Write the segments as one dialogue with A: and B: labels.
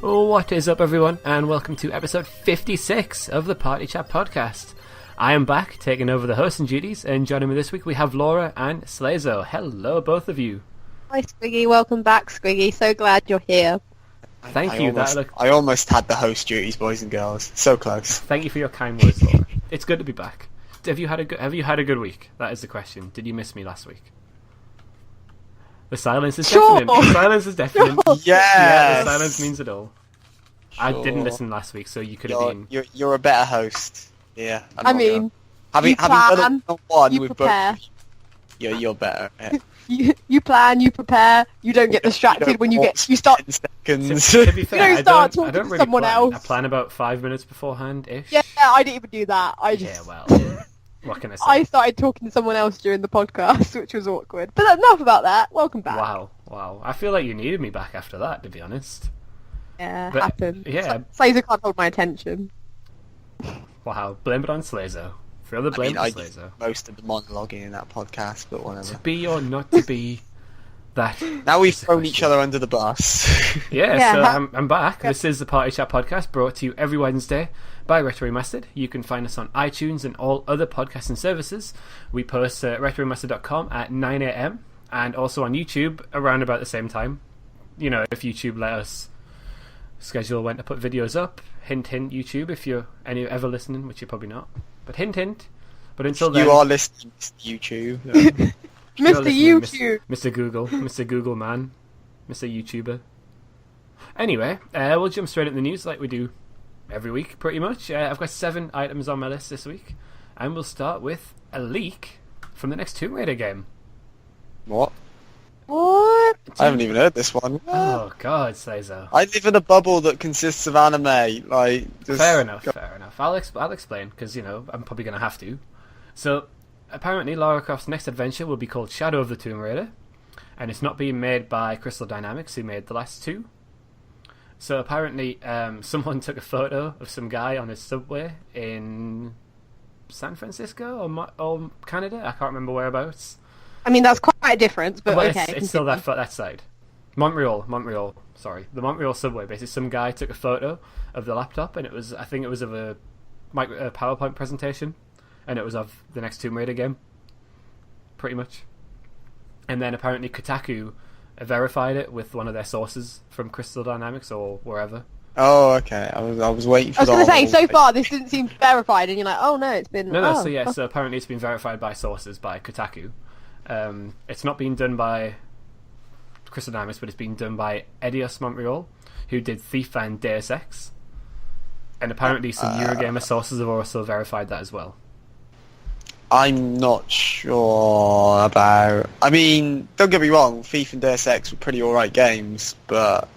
A: What is up, everyone, and welcome to episode 56 of the Party Chat podcast. I am back, taking over the hosting duties, and joining me this week we have Laura and Slazo. Hello, both of you.
B: Hi, Squiggy. Welcome back, Squiggy. So glad you're here.
A: Thank you.
C: I almost had the host duties, boys and girls. So close.
A: Thank you for your kind words, Laura. It's good to be back. Have you had a good week? That is the question. Did you miss me last week? The silence is deafening. The silence is deafening.
C: Yes.
A: Yeah, the silence means it all.
C: Sure.
A: I didn't listen last week, so you could have been...
C: You're a better host. Yeah.
B: Having
C: done one
B: you
C: with
B: prepare.
C: both. You're better.
B: You plan, you prepare. You don't get distracted when you start.
C: 10 seconds.
A: To be fair,
B: You don't start talking
A: I don't
B: to
A: really
B: someone
A: plan.
B: else.
A: I plan about 5 minutes beforehand-ish.
B: Yeah, I didn't even do that.
A: Yeah, well, what can I say?
B: I started talking to someone else during the podcast, which was awkward. But enough about that. Welcome back.
A: Wow. I feel like you needed me back after that, to be honest.
B: Yeah,
A: But,
B: happened.
A: yeah.
B: Slazer can't hold my attention.
A: Wow, blame it on Slazo. Throw the blame on Slazo.
C: did most of the monologuing in that podcast, but whatever.
A: To be or not to be, that...
C: Now we've
A: is the
C: thrown
A: question.
C: each other under the bus.
A: Yeah, so
B: Yeah.
A: I'm back. This is the Party Chat podcast, brought to you every Wednesday by Retro Remastered. You can find us on iTunes and all other podcasting services. We post at retroremastered.com at 9 AM, and also on YouTube around about the same time. You know, if YouTube let us schedule when to put videos up. Hint, hint, YouTube, if you're ever listening, which you're probably not. But hint, hint. But until then...
C: You are listening to YouTube.
A: you're
B: Mr.
A: listening,
B: YouTube.
A: Mr. Google. Mr. Google man. Mr. YouTuber. Anyway, we'll jump straight into the news like we do every week, pretty much. I've got 7 items on my list this week. And we'll start with a leak from the next Tomb Raider game.
C: What?
B: What?
C: I haven't even heard this one.
A: Oh, God, Slazo.
C: I live in a bubble that consists of anime.
A: Fair enough. I'll explain, because, you know, I'm probably going to have to. So, apparently Lara Croft's next adventure will be called Shadow of the Tomb Raider, and it's not being made by Crystal Dynamics, who made the last 2. So apparently someone took a photo of some guy on his subway in San Francisco or Canada. I can't remember whereabouts.
B: I mean, that's quite a difference, but okay.
A: It's still that side. Montreal. Sorry, the Montreal subway. Basically, some guy took a photo of the laptop, and I think it was of a PowerPoint presentation, and it was of the next Tomb Raider game, pretty much. And then apparently Kotaku verified it with one of their sources from Crystal Dynamics or wherever.
C: Oh, okay. I was waiting for
B: I was going to say, so
C: thing.
B: far this didn't seem verified, and you're like, oh no, it's been...
A: No, so apparently it's been verified by sources by Kotaku. It's not being done by Crystal Dynamics, but it's being done by Eidos Montreal, who did Thief and Deus Ex. And apparently some Eurogamer sources have also verified that as well.
C: I'm not sure about... I mean, don't get me wrong, Thief and Deus Ex were pretty alright games, but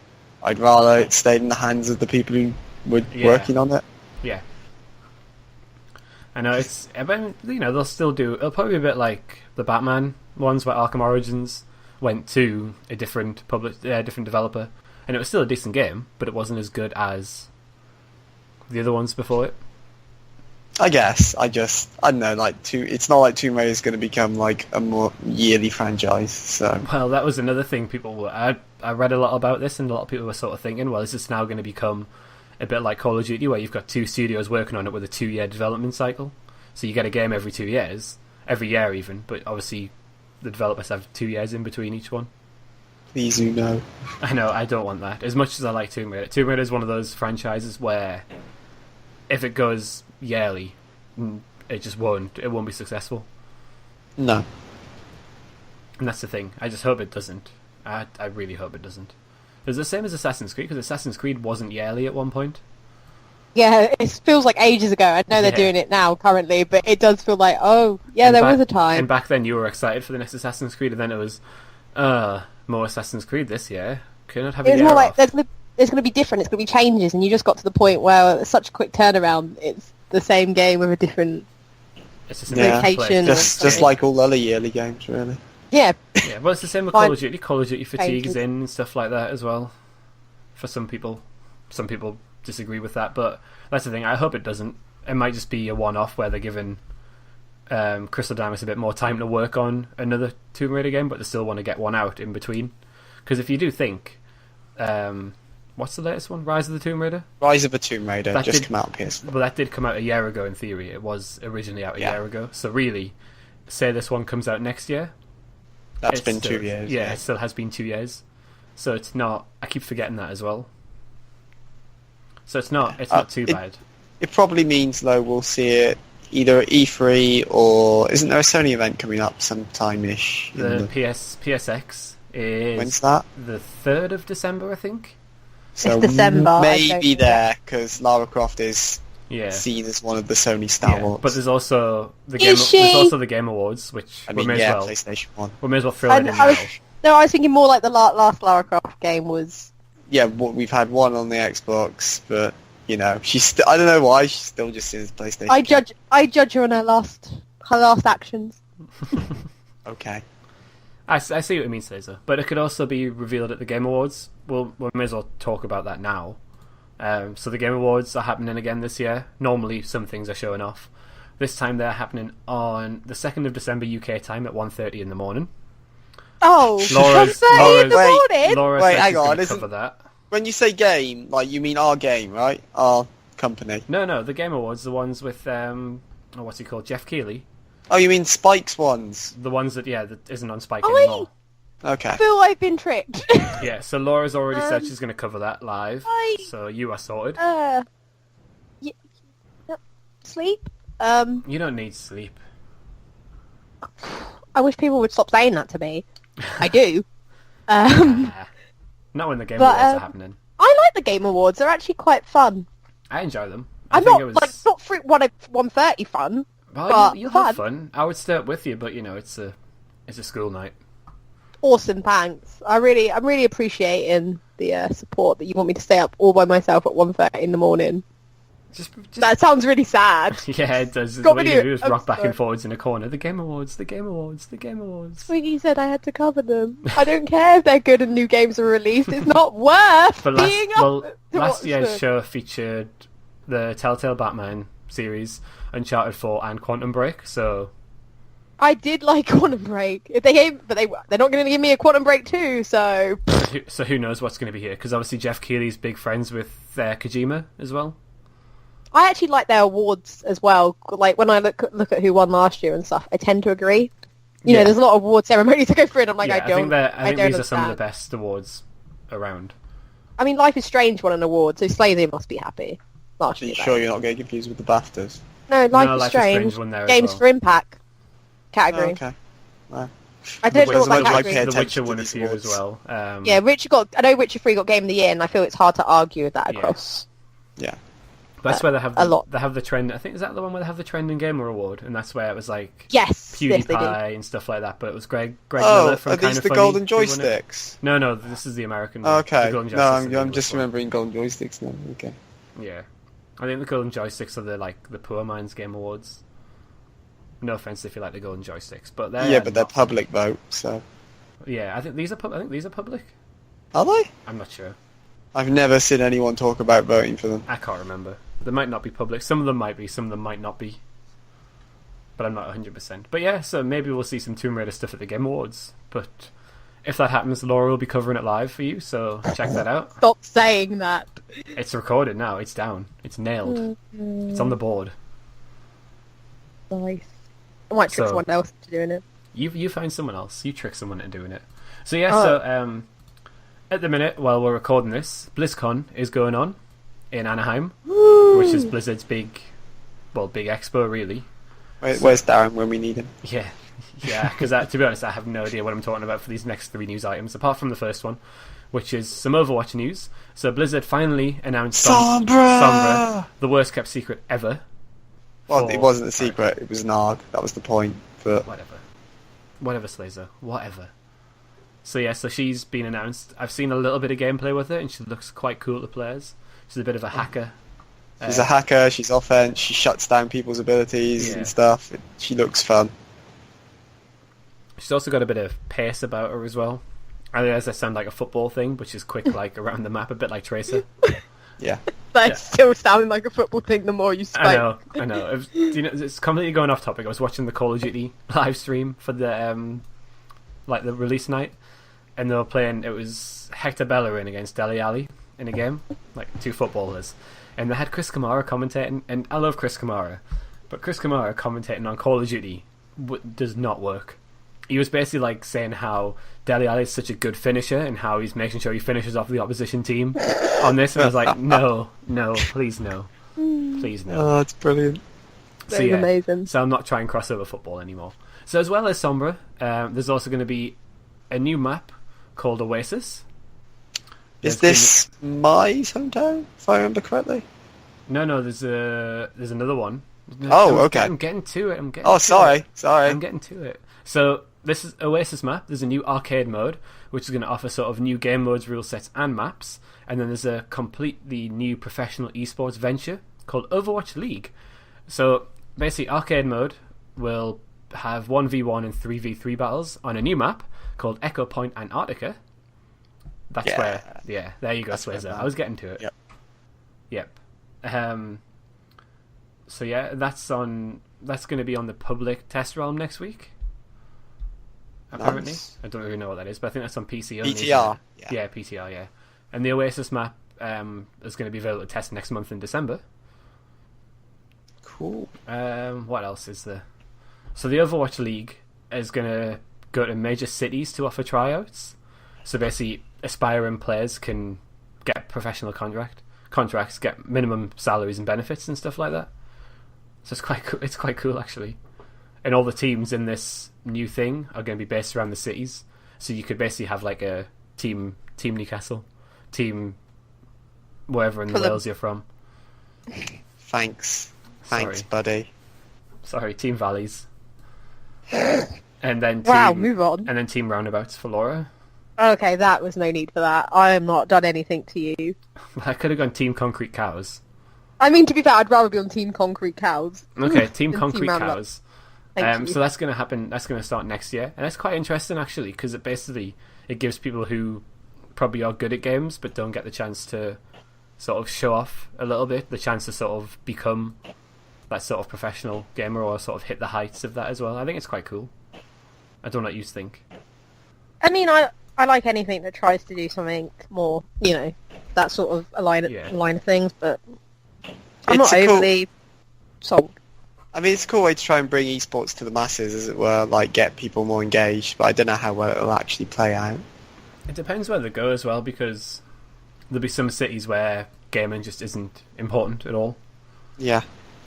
C: I'd rather it stayed in the hands of the people who were working on it.
A: Yeah. I know, they'll still do... It'll probably be a bit like the Batman ones where Arkham Origins went to a different developer, and it was still a decent game, but it wasn't as good as the other ones before it.
C: I guess. I don't know, it's not like Tomb Raider is going to become like a more yearly franchise, so...
A: Well, that was another thing people were... I read a lot about this, and a lot of people were sort of thinking, well, is this now going to become a bit like Call of Duty, where you've got 2 studios working on it with a 2-year development cycle? So you get a game every 2 years, every year even, but obviously the developers have 2 years in between each one.
C: Please, no.
A: I know, I don't want that. As much as I like Tomb Raider. Tomb Raider is one of those franchises where if it goes yearly, it won't be successful.
C: No.
A: And that's the thing. I just hope it doesn't. I really hope it doesn't. It's the same as Assassin's Creed, because Assassin's Creed wasn't yearly at one point.
B: Yeah, it feels like ages ago. I know they're doing it now currently, but it does feel like, oh, yeah, there was a time.
A: And back then you were excited for the next Assassin's Creed, and then it was, more Assassin's Creed this year. Couldn't have a year
B: It's more like
A: off.
B: there's going to be different, it's going to be changes, and you just got to the point where it's such a quick turnaround, it's the same game with a different
A: It's just a different
B: location.
A: place.
C: Just like all other yearly games, really.
B: Yeah.
A: Yeah, well, it's the same with
B: Fine.
A: Call of Duty. Call of Duty fatigue's
B: Changes.
A: in and stuff like that as well, for some people. some people disagree with that, but that's the thing. I hope it doesn't. It might just be a one-off where they're giving Crystal Dynamics a bit more time to work on another Tomb Raider game, but they still want to get one out in between. Because if you do think, what's the latest one? Rise of the Tomb Raider?
C: Rise of the Tomb Raider
A: That
C: just
A: did-
C: come out on PS4.
A: Well, that did come out a year ago in theory. It was originally out a year ago. So really, say this one comes out next year.
C: That's
A: it's
C: been
A: still-
C: 2 years.
A: Yeah, it still has been 2 years. So it's not... I keep forgetting that as well. So it's not too bad.
C: It probably means, though, we'll see it either at E3 or... Isn't there a Sony event coming up sometime-ish?
A: The PSX is...
C: When's that?
A: The 3rd of December, I think.
C: So
B: It's December, I
C: maybe
B: think.
C: there, because Lara Croft is
A: Yeah.
C: seen as one of the Sony Star
A: Yeah,
C: Wars.
A: but there's also the
B: Is she?
A: There's also the Game Awards, which
C: I mean,
A: we may
C: yeah,
A: as well
C: PlayStation 1.
A: we may as well throw
B: I,
A: it in
B: I
A: now.
B: was, no, I was thinking more like the last Lara Croft game was.
C: Yeah, we've had one on the Xbox, but, you know, I don't know why, she's still just seen as PlayStation.
B: I judge her on her last actions.
C: Okay.
A: I see what it means, Caesar. But it could also be revealed at the Game Awards. We may as well talk about that now. So the Game Awards are happening again this year. Normally, some things are showing off. This time they're happening on the 2nd of December UK time at 1:30 in the morning.
B: Oh,
A: Laura's-
B: 1:30 in the
C: Laura's-
B: morning.
A: Laura
C: Wait,
A: said
C: hang
A: she's going
C: on,
A: to
C: isn't-
A: cover that.
C: When you say game, like, you mean our game, right? Our company.
A: No, the Game Awards, the ones with what's he called, Jeff Keighley.
C: Oh, you mean Spike's ones?
A: The ones that isn't on Spike
B: Oh,
A: anymore.
C: Okay.
B: I feel I've been tricked.
A: Yeah, so Laura's already said she's going to cover that live.
B: I-
A: So you are sorted.
B: y- sleep.
A: You don't need sleep.
B: I wish people would stop saying that to me. I do.
A: Nah. Not when the Game
B: But,
A: Awards are happening.
B: I like the Game Awards. They're actually quite fun.
A: I enjoy them.
B: I'm
A: think
B: not
A: it was...
B: like not for 1:30 fun.
A: Well,
B: but
A: you'll
B: fun.
A: have fun. I would stay up with you, but it's a school night.
B: Awesome, thanks. I'm really appreciating the support that you want me to stay up all by myself at 1:30 in the morning.
A: Just
B: That sounds really sad.
A: yeah, it does.
B: Got
A: What
B: me
A: you
B: to-
A: do is
B: I'm
A: rock back and
B: sorry.
A: forwards in a corner. The Game Awards, the Game Awards, the Game Awards.
B: Swiggy said I had to cover them. I don't care if they're good and new games are released. It's not worth
A: But
B: being up to
A: last
B: watch
A: year's
B: them.
A: show featured the Telltale Batman series, Uncharted 4, and Quantum Break. So
B: I did like Quantum Break. If they gave, but they're not going to give me a Quantum Break 2, so
A: who knows what's going to be here? Because obviously Jeff Keighley's big friends with Kojima as well.
B: I actually like their awards as well. Like when I look at who won last year and stuff, I tend to agree. You know, there's a lot of award ceremonies to go through, and I'm like,
A: Yeah,
B: I don't.
A: I think
B: don't
A: these are some of the
B: understand.
A: best awards around.
B: I mean, Life is Strange won an award, so Slazy must be happy. Last
C: Are you
B: year,
C: sure you're not getting confused with the BAFTAs?
B: No, Life is
A: Life is
B: Strange.
A: Strange won there as
B: Games
A: well.
B: for Impact
C: Oh,
B: category.
C: okay. Well,
B: I don't know
C: As
B: what
C: much
B: that
C: as I
B: category
C: pay
B: is.
A: The
C: attention
A: Witcher
C: to
A: won a
C: these
A: few as
C: awards.
A: well.
B: Yeah, I know Witcher 3 got Game of the Year, and I feel it's hard to argue with that
A: Yeah.
B: across.
C: Yeah.
A: That's where they have
B: a lot.
A: They have the trend. I think is that the one where they have the Trending Gamer Award, and that's where it was like
B: Yes, yes, they do.
A: PewDiePie and stuff like that. But it was Greg
C: Oh,
A: Miller from
C: are
A: Kinda
C: these the
A: Funny
C: golden
A: who won it.
C: joysticks?
A: No, this is the American one.
C: Okay.
A: The golden
C: No,
A: joysticks are the
C: I'm
A: English
C: just
A: one.
C: remembering golden joysticks now. Okay.
A: Yeah, I think the golden joysticks are the Poor Minds Game Awards. No offense if you like the golden joysticks, but they're
C: Yeah, but they're
A: not-
C: public vote, so...
A: Yeah, I think these are public.
C: Are they?
A: I'm not sure.
C: I've never seen anyone talk about voting for them.
A: I can't remember. They might not be public. Some of them might be. Some of them might not be. But I'm not 100%. But yeah, so maybe we'll see some Tomb Raider stuff at the Game Awards. But if that happens, Laura will be covering it live for you, so check that out.
B: Stop saying that.
A: It's recorded now. It's down. It's nailed. It's on the board.
B: Nice. I might trick
A: So-
B: someone else into doing it.
A: You find someone else. You trick someone into doing it. So yeah,
B: Oh.
A: so at the minute, while we're recording this, BlizzCon is going on in Anaheim, which is Blizzard's big expo, really.
C: Where's Darren when we need him?
A: Yeah, because to be honest, I have no idea what I'm talking about for these next 3 news items, apart from the first one, which is some Overwatch news. So Blizzard finally announced Sombra, the worst kept secret ever.
C: Well,
A: for-
C: it wasn't a secret, it was an ARG, that was the point. But
A: Whatever, Slazer. Whatever. So yeah, so she's been announced. I've seen a little bit of gameplay with her, and she looks quite cool to players. She's a bit of a hacker.
C: she's a hacker, she's offense, she shuts down people's abilities
A: Yeah.
C: and stuff. She looks fun.
A: She's also got a bit of pace about her as well. I realize that sound like a football thing, but she's quick, like around the map, a bit like Tracer.
C: Yeah.
B: That's still sounding like a football thing the more you spoke.
A: I know. It's completely going off topic. I was watching the Call of Duty live stream for the the release night, and they were playing. It was Hector Bellerin against Dele Alli in a game, like two footballers, and they had Chris Kamara commentating. And I love Chris Kamara, but Chris Kamara commentating on Call of Duty does not work. He was basically like saying how Dele Alli is such a good finisher and how he's making sure he finishes off the opposition team on this, and I was like, no, please no.
C: Oh, that's brilliant.
B: That was amazing.
A: So I'm not trying crossover football anymore. So as well as Sombra, there's also going to be a new map called Oasis.
C: Is this my hometown, if I remember correctly?
A: No, there's another one.
C: Okay.
A: I'm getting to it.
C: Sorry.
A: I'm getting to it. So this is Oasis map. There's a new arcade mode, which is going to offer sort of new game modes, rule sets, and maps. And then there's a completely new professional esports venture called Overwatch League. So basically, arcade mode will have 1v1 and 3v3 battles on a new map called Echo Point Antarctica. That's where, there you go, Swizzer. I was getting to it. Yep. So yeah, that's going to be on the public test realm next week. Apparently,
C: Nice.
A: I don't really know what that is, but I think that's on PC only.
C: PTR.
A: Yeah, PTR. Yeah, and the Oasis map is going to be available to test next month in December.
C: Cool.
A: What else is there? So the Overwatch League is going to go to major cities to offer tryouts. So basically, aspiring players can get professional contracts, get minimum salaries and benefits and stuff like that. So it's quite cool. It's quite cool actually. And all the teams in this new thing are going to be based around the cities. So you could basically have like a team Newcastle, team wherever in the Wales you're from.
C: Thanks,
A: Sorry.
C: buddy.
A: Sorry, Team Valleys. And then
B: move on.
A: And then Team Roundabouts for Laura.
B: Okay, that was no need for that. I am not done anything to you.
A: I could have gone Team Concrete Cows.
B: I mean, to be fair, I'd rather be on Team Concrete Cows.
A: Okay, Team
B: than
A: Concrete
B: Team
A: Cows.
B: Thank you.
A: So that's going to happen. That's going to start next year, and it's quite interesting actually because it gives people who probably are good at games but don't get the chance to sort of show off a little bit, the chance to sort of become that sort of professional gamer or sort of hit the heights of that as well. I think it's quite cool. I don't know what you think.
B: I mean, I like anything that tries to do something more, that sort of line of things, but I'm not overly sold.
C: I mean, it's a cool way to try and bring esports to the masses, as it were, like get people more engaged, but I don't know how well it'll actually play out.
A: It depends where they go as well, because there'll be some cities where gaming just isn't important at all.
C: Yeah.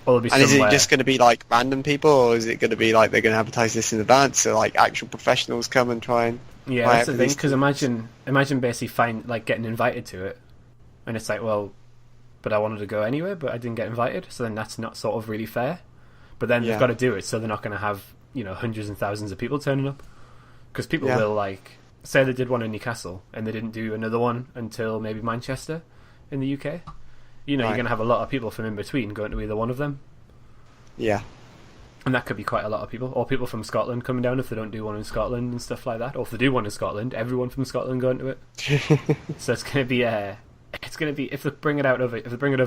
A: Or there'll be
C: And is it
A: somewhere...
C: just going to be like random people, or is it going to be like they're going to advertise this in advance, so like actual professionals come and try and...
A: Yeah, that's the thing, because imagine basically getting invited to it, and it's like, well, but I wanted to go anyway, but I didn't get invited, so then that's not sort of really fair. But then they've got to do it, so they're not going to have, hundreds and thousands of people turning up. Because people will, say they did one in Newcastle, and they didn't do another one until maybe Manchester in the UK. You're going to have a lot of people from in between going to either one of them. Yeah. And that could be quite a lot of people. Or people from Scotland coming down if they don't do one in Scotland and stuff like that. Or if they do one in Scotland, everyone from Scotland going to it. So it's going to be, if they bring it over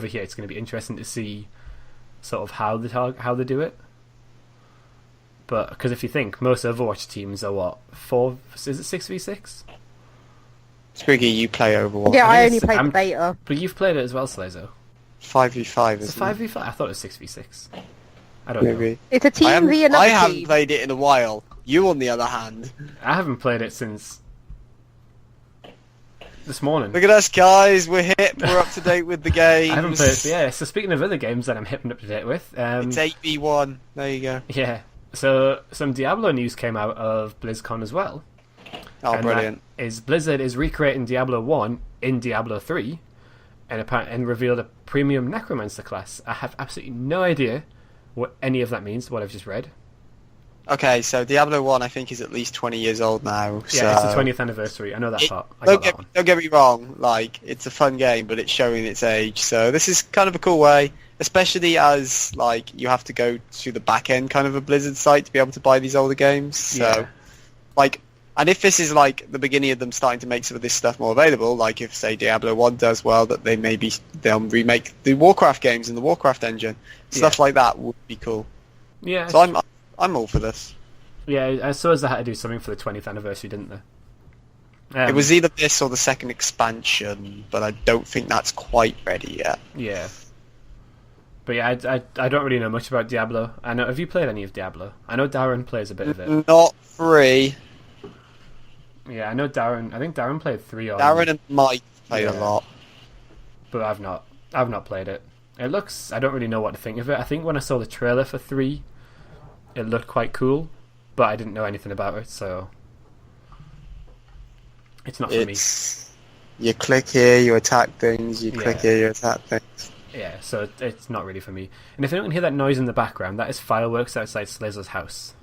A: here, it's going to be interesting to see sort of how they do it. But because if you think most Overwatch teams are what, 6v6?
C: Spriggy, you play Overwatch.
B: Yeah, I only played the beta.
A: But you've played it as well, Slazo.
C: 5v5,
A: It's
C: isn't it?
A: 5v5. I thought it was 6v6. I don't know.
B: It's a team v another
C: I
B: team.
C: haven't played it in a while. You, on the other hand.
A: I haven't played it since this morning.
C: Look at us, guys. We're hip. We're up to date with the games.
A: I haven't played it. Yeah, so speaking of other games that I'm hip and up to date with...
C: it's 8v1. There you go.
A: Yeah. So some Diablo news came out of BlizzCon as well.
C: Oh,
A: and
C: brilliant.
A: Blizzard is recreating Diablo 1 in Diablo 3 and revealed a premium Necromancer class. I have absolutely no idea what any of that means, what I've just read.
C: Okay, so Diablo 1 I think is at least 20 years old now.
A: Yeah,
C: so
A: it's the 20th anniversary. I know that part.
C: Don't get me wrong, it's a fun game, but it's showing its age. So this is kind of a cool way, especially as you have to go to the back end kind of a Blizzard site to be able to buy these older games. So
A: Yeah.
C: And if this is like the beginning of them starting to make some of this stuff more available, like if say Diablo 1 does well, that they'll remake the Warcraft games in the Warcraft engine, stuff like that would be cool.
A: Yeah.
C: So I'm all for this.
A: Yeah, I suppose they had to do something for the 20th anniversary, didn't they?
C: It was either this or the second expansion, but I don't think that's quite ready yet.
A: Yeah. But yeah, I don't really know much about Diablo. Have you played any of Diablo? I know Darren plays a bit of it.
C: Not 3.
A: Yeah, I know Darren. I think Darren played 3 on...
C: Darren and Mike played a lot.
A: But I've not played it. It looks... I don't really know what to think of it. I think when I saw the trailer for 3, it looked quite cool, but I didn't know anything about it, so... It's not for me.
C: You click here, you attack things, you click here, you attack things.
A: Yeah, so it's not really for me. And if anyone can hear that noise in the background, that is fireworks outside Slazer's house.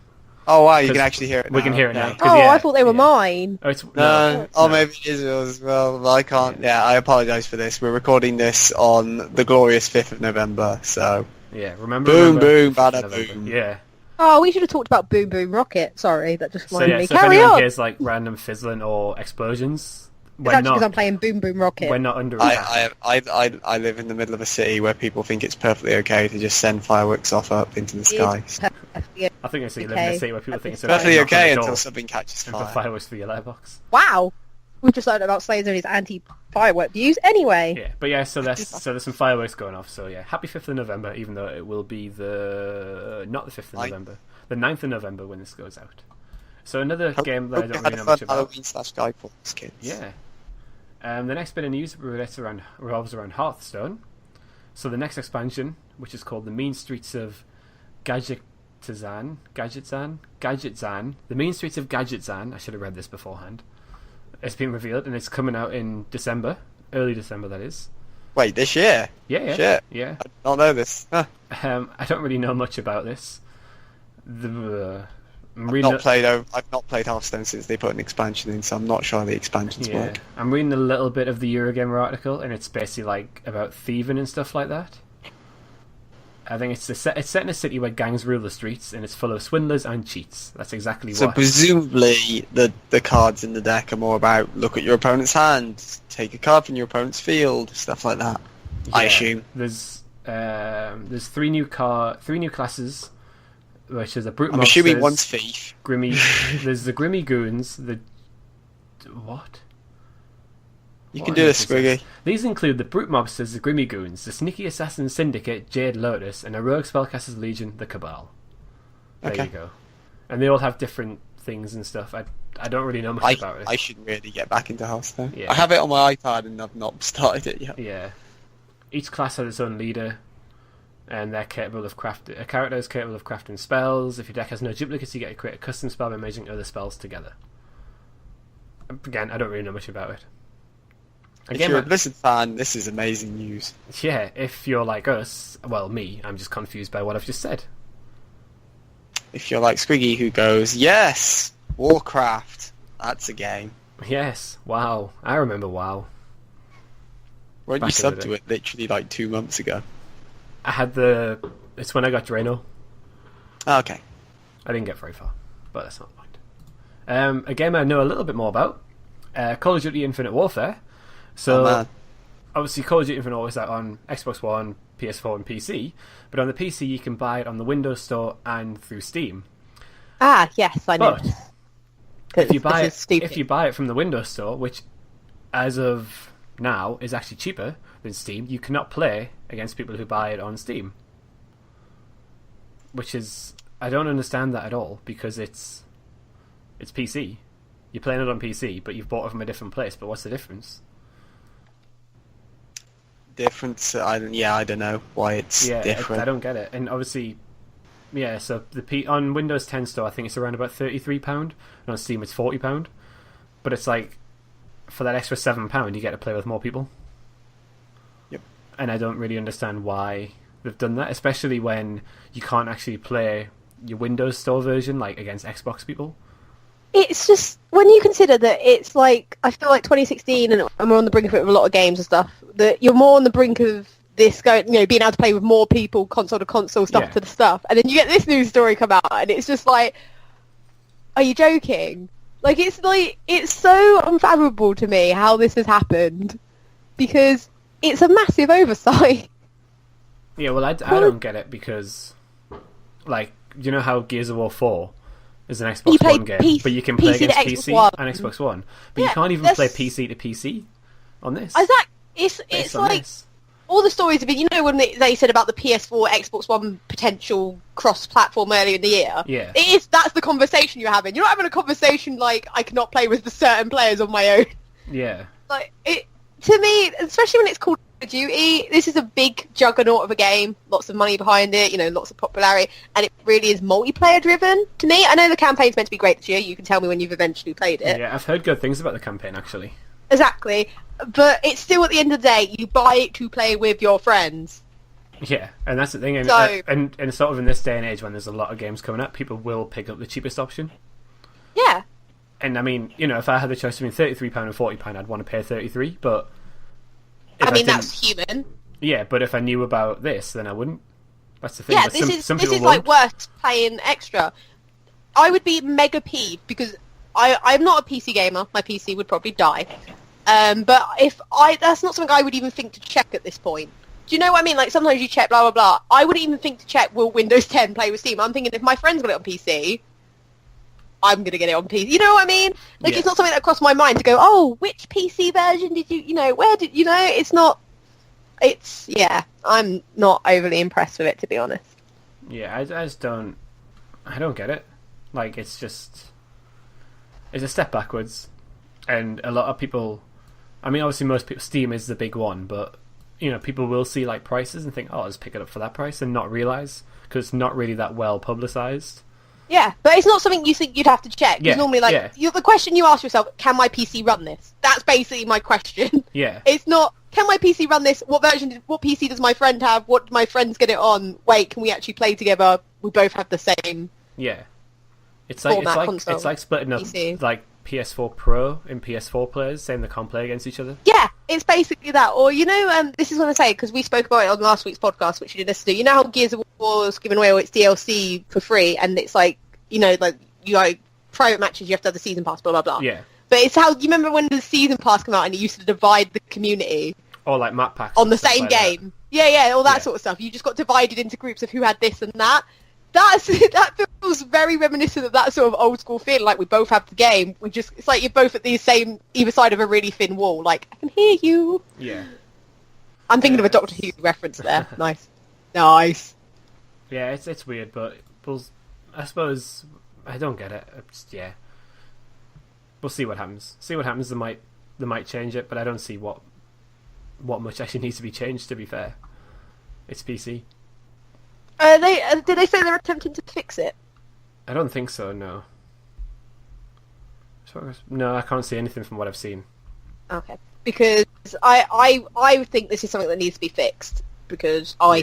C: Oh wow, you can actually hear it now.
A: We can hear it now.
B: I thought they were mine.
A: Oh,
C: maybe it is yours as well. Well, I can't. Yeah, I apologise for this. We're recording this on the glorious 5th of November, so...
A: Yeah, remember...
C: Boom, bada boom.
A: Yeah.
B: Oh, we should have talked about Boom Boom Rocket. Sorry, that just reminded me.
A: So
B: Carry
A: if anyone
B: on!
A: hears like random fizzling or explosions...
B: It's actually because I'm playing Boom Boom Rocket.
A: We're not under attack.
C: I live in the middle of a city where people think it's perfectly okay to just send fireworks off up into the sky.
A: I think I see you live in a city where people think it's
C: perfectly okay until something catches fire.
A: And put fireworks for your letterbox.
B: Wow! We've just learned about Slayer and his anti-firework views anyway.
A: Yeah, but yeah, so there's some fireworks going off, so yeah, happy 5th of November, even though it will be not the 5th of November, the 9th of November when this goes out. So another game that I don't really know much about.
C: Halloween/Guy Fawkes, kids.
A: Yeah. The next bit of news revolves around Hearthstone. So the next expansion, which is called The Mean Streets of Gadgetzan, The Mean Streets of Gadgetzan, I should have read this beforehand. It's been revealed, and it's coming out in December, early December, that is.
C: Wait, this year?
A: Yeah.
C: Shit.
A: Yeah.
C: I did not know this. Huh.
A: I don't really know much about this.
C: I've not played Hearthstone since they put an expansion in, so I'm not sure how the expansions work.
A: I'm reading a little bit of the Eurogamer article, and it's basically like about thieving and stuff like that. I think it's set in a city where gangs rule the streets, and it's full of swindlers and cheats. That's exactly what.
C: So presumably the cards in the deck are more about look at your opponent's hand, take a card from your opponent's field, stuff like that. Yeah, I assume.
A: There's 3 new classes. Which is a brute.
C: I'm assuming one's thief.
A: There's the Grimmy Goons. What?
C: You can do this, Squiggy.
A: These include the Brute Mobsters, the Grimmy Goons, the Sneaky Assassin Syndicate, Jade Lotus, and a Rogue Spellcasters Legion, the Cabal. There you go. And they all have different things and stuff. I don't really know much about it.
C: I should really get back into Hearthstone.
A: Yeah.
C: I have it on my iPad and I've not started it yet.
A: Yeah. Each class has its own leader. And they're capable of a character is capable of crafting spells. If your deck has no duplicates, you get to create a custom spell by merging other spells together. Again, I don't really know much about it.
C: If you're a Blizzard fan, this is amazing news.
A: Yeah, if you're like us, well, me, I'm just confused by what I've just said.
C: If you're like Squiggy, who goes, yes, Warcraft, that's a game.
A: Yes, WoW. I remember WoW.
C: Weren't you subbed to it literally like 2 months ago?
A: I had it's when I got Drano.
C: Oh, okay.
A: I didn't get very far, but that's not the point. A game I know a little bit more about, Call of Duty Infinite Warfare. So, obviously Call of Duty Infinite Warfare is out on Xbox One, PS4 and PC, but on the PC you can buy it on the Windows Store and through Steam.
B: Ah, yes, I know.
A: But if you buy it from the Windows Store, which as of now is actually cheaper than Steam, you cannot play against people who buy it on Steam. Which is... I don't understand that at all, because it's PC. You're playing it on PC, but you've bought it from a different place, but what's the difference?
C: Difference? I don't know why it's different.
A: I don't get it. And obviously... Yeah, so on Windows 10 Store, I think it's around about £33, and on Steam it's £40. But it's like, for that extra £7, you get to play with more people.
C: Yep.
A: And I don't really understand why they've done that, especially when you can't actually play your Windows Store version like against Xbox people.
B: It's just, when you consider that it's like, I feel like 2016 and we're on the brink of it with a lot of games and stuff, that you're more on the brink of this being able to play with more people, console to console, stuff to the stuff, and then you get this news story come out and it's just like, are you joking? Like it's so unfathomable to me how this has happened, because it's a massive oversight.
A: Yeah, well, I don't get it because, like, you know how Gears of War 4 is an Xbox One game, but you can play against PC and Xbox One, but you can't even play PC to PC on this.
B: It's like all the stories have been, you know, when they said about the PS4 Xbox One potential cross-platform earlier in the year.
A: Yeah,
B: that's the conversation you're having. You're not having a conversation like I cannot play with certain players on my own.
A: Yeah,
B: like to me, especially when it's called Call of Duty, this is a big juggernaut of a game, lots of money behind it, you know, lots of popularity, and it really is multiplayer driven to me. I know the campaign's meant to be great this year. You can tell me when you've eventually played it.
A: Yeah, I've heard good things about the campaign, actually.
B: Exactly, but it's still, at the end of the day, you buy it to play with your friends.
A: Yeah, and that's the thing, and,
B: So-
A: and sort of in this day and age when there's a lot of games coming up, people will pick up the cheapest option.
B: Yeah.
A: And I mean, you know, if I had the choice between £33 and £40, I'd want to pay $33, but...
B: I mean, that's human.
A: Yeah, but if I knew about this, then I wouldn't. That's the thing.
B: Yeah,
A: But
B: this
A: some
B: is
A: people
B: like
A: won't.
B: worth paying extra. I would be mega peeved because I'm not a PC gamer. My PC would probably die. But that's not something I would even think to check at this point. Do you know what I mean? Like, sometimes you check blah, blah, blah. I wouldn't even think to check, will Windows 10 play with Steam? I'm thinking, if my friend's got it on PC, I'm going to get it on PC. You know what I mean? Like,
A: Yeah.
B: It's not something that crossed my mind to go, oh, which PC version did you know, where did, you know, it's not, yeah, I'm not overly impressed with it, to be honest.
A: Yeah, I just don't... I don't get it. Like, it's a step backwards. And a lot of people... I mean, obviously most people... Steam is the big one, but, you know, people will see, like, prices and think, oh, I'll just pick it up for that price, and not realise, because it's not really that well publicised.
B: Yeah, but it's not something you think you'd have to check.
A: Yeah,
B: Because normally, like,
A: yeah.
B: the question you ask yourself, can my PC run this? That's basically my question.
A: Yeah.
B: It's not, can my PC run this? What PC does my friend have? What do my friends get it on? Wait, can we actually play together? We both have the same.
A: Yeah. It's
B: Format
A: like
B: console,
A: it's like splitting up
B: PC.
A: like PS4 Pro and PS4 players, saying they can't play against each other.
B: Yeah, it's basically that. Or, you know, this is what I say, because we spoke about it on last week's podcast, which you didn't listen to. You know how Gears of War is giving away all its DLC for free, and it's like, you know, like, you like, private matches, you have to have the season pass, blah, blah, blah.
A: Yeah.
B: But it's how, you remember when the season pass came out and it used to divide the community
A: Or like map packs
B: on the
A: and stuff
B: same
A: like that.
B: game? Yeah, all that
A: Yeah.
B: sort of stuff. You just got divided into groups of who had this and that. That feels very reminiscent of that sort of old school feeling. Like, we both have the game. It's like you're both at the same either side of a really thin wall. Like, I can hear you.
A: Yeah.
B: I'm thinking of a Doctor Who reference there. Nice.
A: Yeah, it's weird, but I suppose I don't get it. Yeah, we'll see what happens. They might change it, but I don't see what much actually needs to be changed. To be fair, it's PC.
B: Did they say they're attempting to fix it?
A: I don't think so. No. No, I can't see anything from what I've seen.
B: Okay, because I think this is something that needs to be fixed. Because I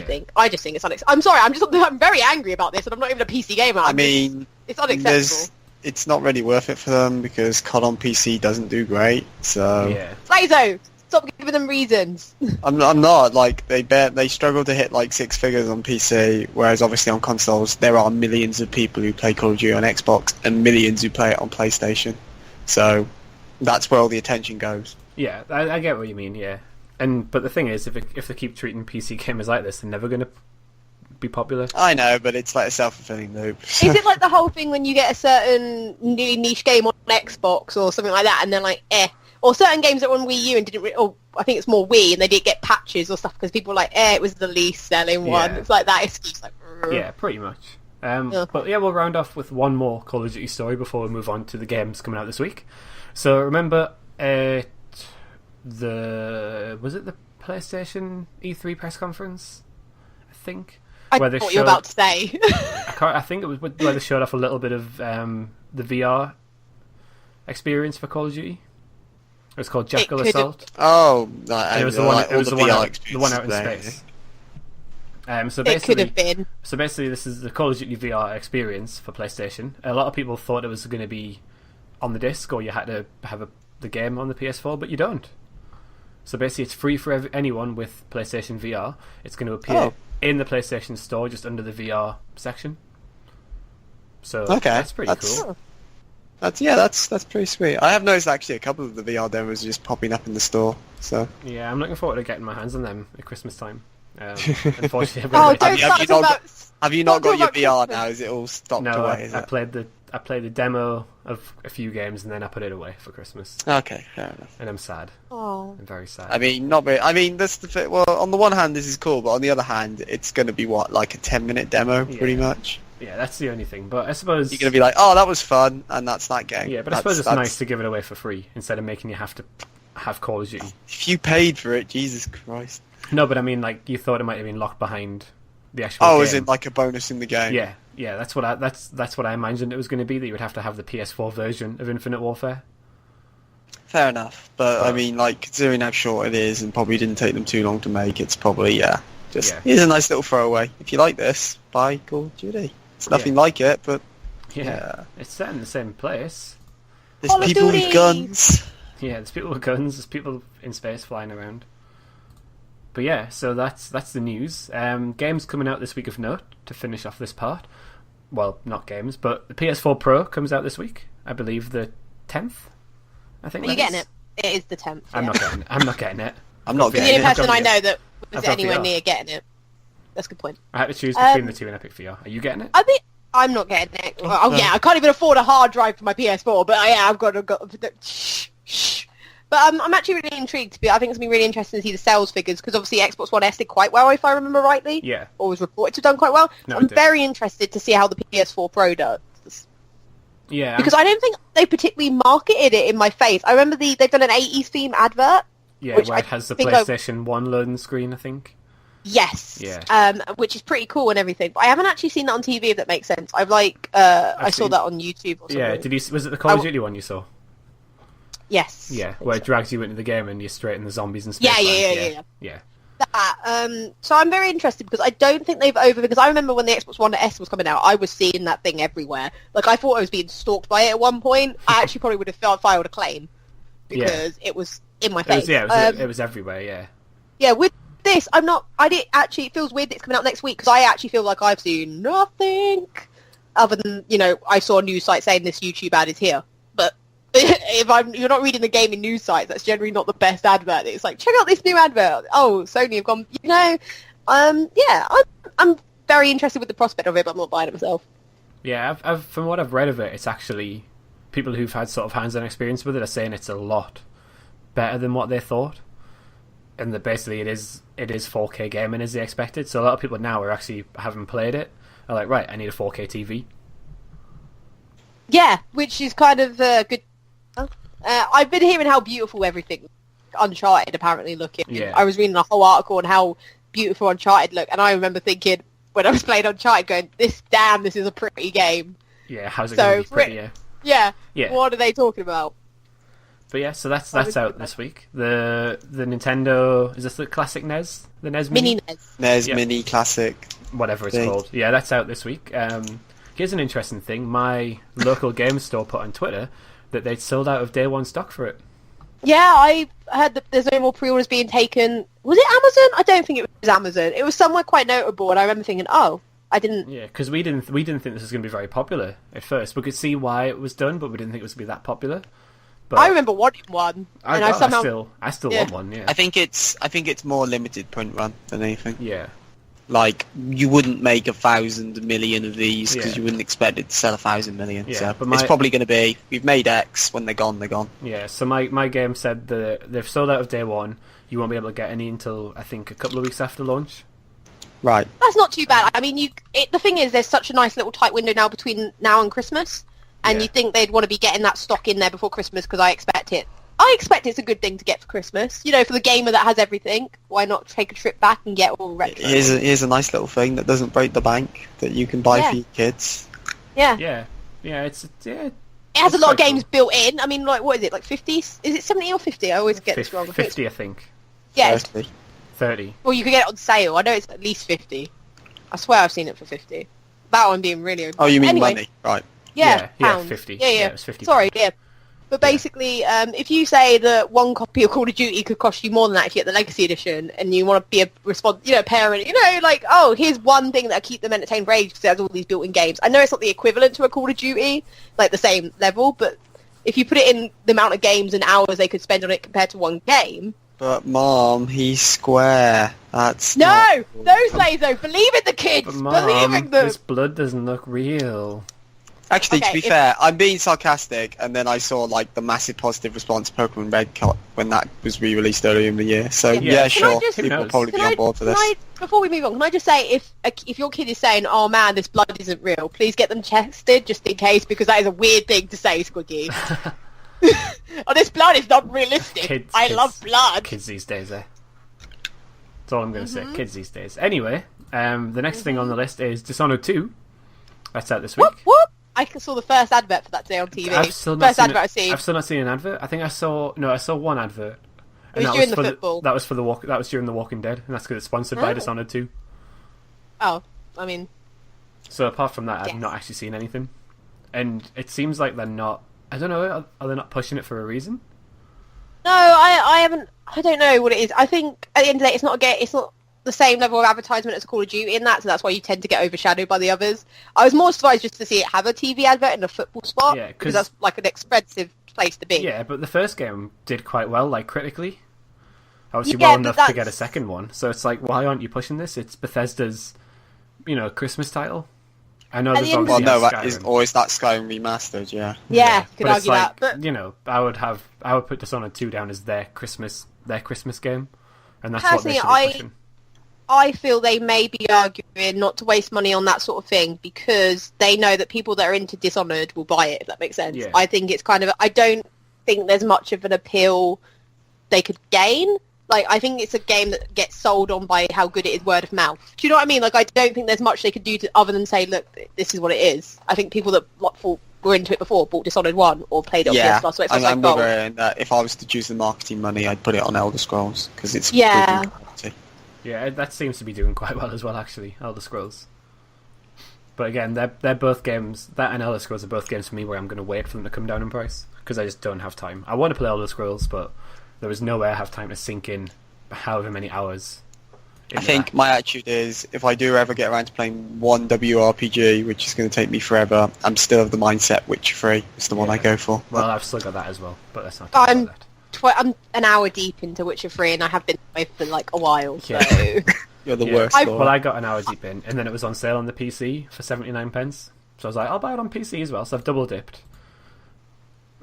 B: just think it's unacceptable. I'm sorry, I'm very angry about this, and I'm not even a PC gamer.
C: I mean,
B: it's unacceptable.
C: It's not really worth it for them because COD on PC doesn't do great. So
A: Yeah.
B: Lazo, stop giving them reasons.
C: I'm not like they struggle to hit like six figures on PC, whereas obviously on consoles there are millions of people who play Call of Duty on Xbox and millions who play it on PlayStation. So that's where all the attention goes.
A: Yeah, I get what you mean. Yeah. But the thing is, if they keep treating PC gamers like this, they're never going to be popular.
C: I know, but it's like a self-fulfilling loop.
B: Is it like the whole thing when you get a certain really niche game on Xbox or something like that, and then like, or certain games that were on Wii U and didn't, or I think it's more Wii, and they did get patches or stuff because people were like, it was the least selling one.
A: Yeah.
B: It's like that excuse, like,
A: Yeah, pretty much. But yeah, we'll round off with one more Call of Duty story before we move on to the games coming out this week. So remember, was it the PlayStation E3 press conference? I think.
B: I
A: where
B: know
A: they
B: what you're about to say.
A: I think it was where they showed off a little bit of the VR experience for Call of Duty. It was called Jackal Assault.
C: Oh,
A: And it was the one out in space. So
B: It could
A: basically,
B: have been.
A: So basically, this is the Call of Duty VR experience for PlayStation. A lot of people thought it was going to be on the disc, or you had to have the game on the PS4, but you don't. So basically, it's free for anyone with PlayStation VR. It's going to appear in the PlayStation Store, just under the VR section. So that's pretty cool.
C: That's pretty sweet. I have noticed actually a couple of the VR demos are just popping up in the store. So
A: Yeah, I'm looking forward to getting my hands on them at Christmas time. Unfortunately,
B: Oh,
A: I've
B: don't
A: already-
B: start talking about...
C: have you not
B: Don't
C: got
B: talk
C: your
B: about
C: VR now?
B: Christmas.
C: Is it all stopped
A: no,
C: away?
A: I played the demo of a few games and then I put it away for Christmas,
C: Okay, fair enough.
A: and I'm sad.
B: Oh.
A: I'm very sad.
C: I mean, not very. I mean, that's the thing. Well, on the one hand, this is cool, but on the other hand, it's going to be what, like a 10-minute demo, pretty much.
A: Yeah, that's the only thing. But I suppose
C: You're going to be like, oh, that was fun, and that's that game.
A: yeah, but I suppose it's nice to give it away for free instead of making you have to have Call of Duty.
C: If you paid for it, Jesus Christ.
A: No, but I mean, like, you thought it might have been locked behind the actual.
C: Oh,
A: game.
C: is it like a bonus in the game?
A: Yeah. That's what I imagined it was going to be. That you would have to have the PS4 version of Infinite Warfare.
C: Fair enough, but I mean, like, considering how short it is and probably didn't take them too long to make, it's probably here's a nice little throwaway. If you like this, buy Call of Duty. It's nothing like it, but
A: Yeah, it's set in the same place.
C: there's
B: Call of
C: people
B: Duty!
C: with guns.
A: Yeah, there's people with guns. There's people in space flying around. But yeah, so that's the news. Games coming out this week of note to finish off this part. Well, not games, but the PS4 Pro comes out this week. I believe the 10th. I think.
B: Are you getting it? It is the 10th.
A: I'm not getting it. I'm not getting it.
C: I'm not
B: You're the
C: getting
B: only
C: it.
B: person I know that
A: I've
B: was
A: got
B: anywhere
A: VR.
B: near getting it. That's a good point.
A: I had to choose between the two in Epic VR. Are you getting it?
B: I mean, I'm not getting it. Oh yeah, I can't even afford a hard drive for my PS4, but yeah, I've got to. Shh. But I'm actually really intrigued. I think it's going to be really interesting to see the sales figures, because obviously Xbox One S did quite well, if I remember rightly.
A: Yeah.
B: Or was reported to have done quite well.
A: No,
B: I'm
A: it did.
B: very interested to see how the PS4 Pro does.
A: Yeah.
B: Because I don't think they particularly marketed it in my face. I remember they've done an 80s theme advert.
A: Yeah,
B: which
A: where
B: I
A: it has the
B: think
A: PlayStation 1 loading screen, I think.
B: Yes.
A: Yeah.
B: Which is pretty cool and everything. But I haven't actually seen that on TV, if that makes sense. I saw
A: seen-
B: that on YouTube or something.
A: Yeah, was it the Call of Duty one you saw?
B: Yes.
A: Yeah,
B: I think
A: where
B: so.
A: it drags you into the game and you're straight in the zombies and space.
B: Yeah.
A: Yeah.
B: That. So I'm very interested, because I don't think because I remember when the Xbox One S was coming out, I was seeing that thing everywhere. Like, I thought I was being stalked by it at one point. I actually probably would have filed a claim, because it was in my face.
A: It was everywhere, yeah.
B: Yeah, with this, it feels weird that it's coming out next week, because I actually feel like I've seen nothing other than, I saw a news site saying this YouTube ad is here. But if you're not reading the gaming news sites, that's generally not the best advert. It's like, check out this new advert. Oh, Sony have gone, I'm very interested with the prospect of it, but I'm not buying it myself.
A: Yeah, I've from what I've read of it, it's actually people who've had sort of hands-on experience with it are saying it's a lot better than what they thought, and that basically it is 4K gaming as they expected. So a lot of people now are actually having played it are like, right, I need a 4K TV.
B: Yeah, which is kind of good. I've been hearing how beautiful everything Uncharted apparently looking.
A: Yeah.
B: I was reading a whole article on how beautiful Uncharted looked, and I remember thinking when I was playing Uncharted, going, "This is a pretty game."
A: Yeah, how's it
B: So,
A: going to be prettier?
B: Yeah.
A: Yeah.
B: What are they talking about?
A: But yeah, so that's out this week. The Nintendo, is this the classic NES? The NES Mini?
B: Mini NES.
C: NES
A: Yeah.
C: Mini Classic.
A: Whatever it's
C: thing.
A: called. Yeah, that's out this week. Here's an interesting thing. My local game store put on Twitter that they'd sold out of day one stock for it.
B: Yeah, I heard that there's no more pre-orders being taken. Was it Amazon? I don't think it was Amazon. It was somewhere quite notable, and I remember thinking, oh, I didn't...
A: Yeah, because we didn't think this was going to be very popular at first. We could see why it was done, but we didn't think it was going to be that popular. But
B: I remember wanting one, and I somehow...
A: I still
B: Yeah.
A: want one, yeah.
C: I think it's more limited print run than anything.
A: Yeah.
C: Like, you wouldn't make 1,000 million of these because
A: Yeah.
C: you wouldn't expect it to sell 1,000 million.
A: Yeah,
C: So
A: but
C: it's probably going to be, we've made X, when they're gone, they're gone.
A: Yeah, so my game said that they've sold out of day one. You won't be able to get any until, I think, a couple of weeks after launch.
C: Right.
B: That's not too bad. I mean, the thing is, there's such a nice little tight window now between now and Christmas, and
A: Yeah.
B: you think they'd want to be getting that stock in there before Christmas, because I expect it's a good thing to get for Christmas. For the gamer that has everything, why not take a trip back and get all retro?
C: Here's a nice little thing that doesn't break the bank that you can buy
B: Yeah.
C: for your kids.
B: Yeah.
A: Yeah,
B: It has a
A: it's
B: lot of
A: quite
B: games built in. I mean, like, what is it, like 50? Is it 70 or 50? I always get this wrong. I think it's-
A: 50, I think.
B: Yeah, it's-
C: 30.
A: 30.
B: well, you can get it on sale. I know it's at least 50. I swear I've seen it for 50. That one being really...
C: Oh, you mean
B: anyway,
C: money? Right.
B: Yeah,
A: Yeah,
B: pounds.
A: 50.
B: Yeah,
A: Yeah, it was 50.
B: Sorry, yeah. But basically, if you say that one copy of Call of Duty could cost you more than that if you get the Legacy Edition, and you want to be a parent, like, oh, here's one thing that'll keep them entertained for ages because it has all these built-in games. I know it's not the equivalent to a Call of Duty, like the same level, but if you put it in the amount of games and hours they could spend on it compared to one game...
C: But, Mom, he's Square. That's
B: No! Those Lazo! Believe in the kids!
A: But Mom,
B: Believe in them!
A: this blood doesn't look real.
C: Actually,
B: Okay,
C: to be fair, I'm being sarcastic, and then I saw the massive positive response to Pokemon Red when that was re-released earlier in the year. So
A: Yeah.
C: sure,
B: Can I just-
C: people will
A: Who
C: probably be on board for this.
B: Before we move on, can I just say, if your kid is saying, oh man, this blood isn't real, please get them tested just in case, because that is a weird thing to say, Squiggy. Oh, this blood is not realistic. I love blood.
A: Kids these days, eh? That's all I'm going to say. Kids these days. Anyway, the next thing on the list is Dishonored 2. That's out this week.
B: Whoop, whoop. I saw the first advert for that today on TV.
A: I've still not
B: First
A: seen
B: advert I've seen.
A: I've still not seen an advert. I think I saw one advert.
B: It was during the football.
A: That was for that was during The Walking Dead, and that's because it's sponsored by Dishonored 2.
B: Oh, I mean...
A: So apart from that, I've
B: Yes.
A: not actually seen anything. And it seems like they're not... I don't know, are they not pushing it for a reason?
B: No, I haven't... I don't know what it is. I think, at the end of the day, it's not the same level of advertisement as Call of Duty in that, so that's why you tend to get overshadowed by the others. I was more surprised just to see it have a TV advert in a football spot,
A: Yeah,
B: because that's like an expensive place to be.
A: Yeah, but the first game did quite well, critically. Obviously
B: Yeah,
A: well
B: but
A: enough to get a second one. So it's like, why aren't you pushing this? It's Bethesda's, Christmas title. I know
B: At
A: there's
B: the end of
A: obviously
C: Well, no,
A: Skyrim.
C: that is always that Skyrim remastered, yeah.
B: Yeah, you could
A: but it's
B: argue that. But
A: I would put Dishonored 2 down as their Christmas game, and that's what they
B: personally,
A: should be pushing.
B: I feel they may be arguing not to waste money on that sort of thing because they know that people that are into Dishonored will buy it, if that makes sense.
A: Yeah.
B: I think it's I don't think there's much of an appeal they could gain. I think it's a game that gets sold on by how good it is word of mouth. Do you know what I mean? I don't think there's much they could do other than say, look, this is what it is. I think people that were into it before bought Dishonored 1 or played it on
C: Yeah,
B: PS Plus. So it's
C: I'm
B: gold.
C: with her in that if I was to choose the marketing money, I'd put it on Elder Scrolls, because it's
B: Yeah.
C: good quality.
A: Yeah, that seems to be doing quite well as well, actually, Elder Scrolls. But again, they're both games, that and Elder Scrolls are both games for me where I'm going to wait for them to come down in price, because I just don't have time. I want to play Elder Scrolls, but there is no way I have time to sink in however many hours.
C: I think my attitude is, if I do ever get around to playing one WRPG, which is going to take me forever, I'm still of the mindset Witcher 3 is the one I go for.
A: Well, I've still got that as well, but let's not talk about that.
B: I'm an hour deep into Witcher 3 and I have been away for a while, so...
A: Yeah.
C: You're the
A: Yeah.
C: worst.
B: I-
C: Lord.
A: Well, I got an hour deep in, and then it was on sale on the PC for 79 pence. So I was like, I'll buy it on PC as well, so I've double dipped.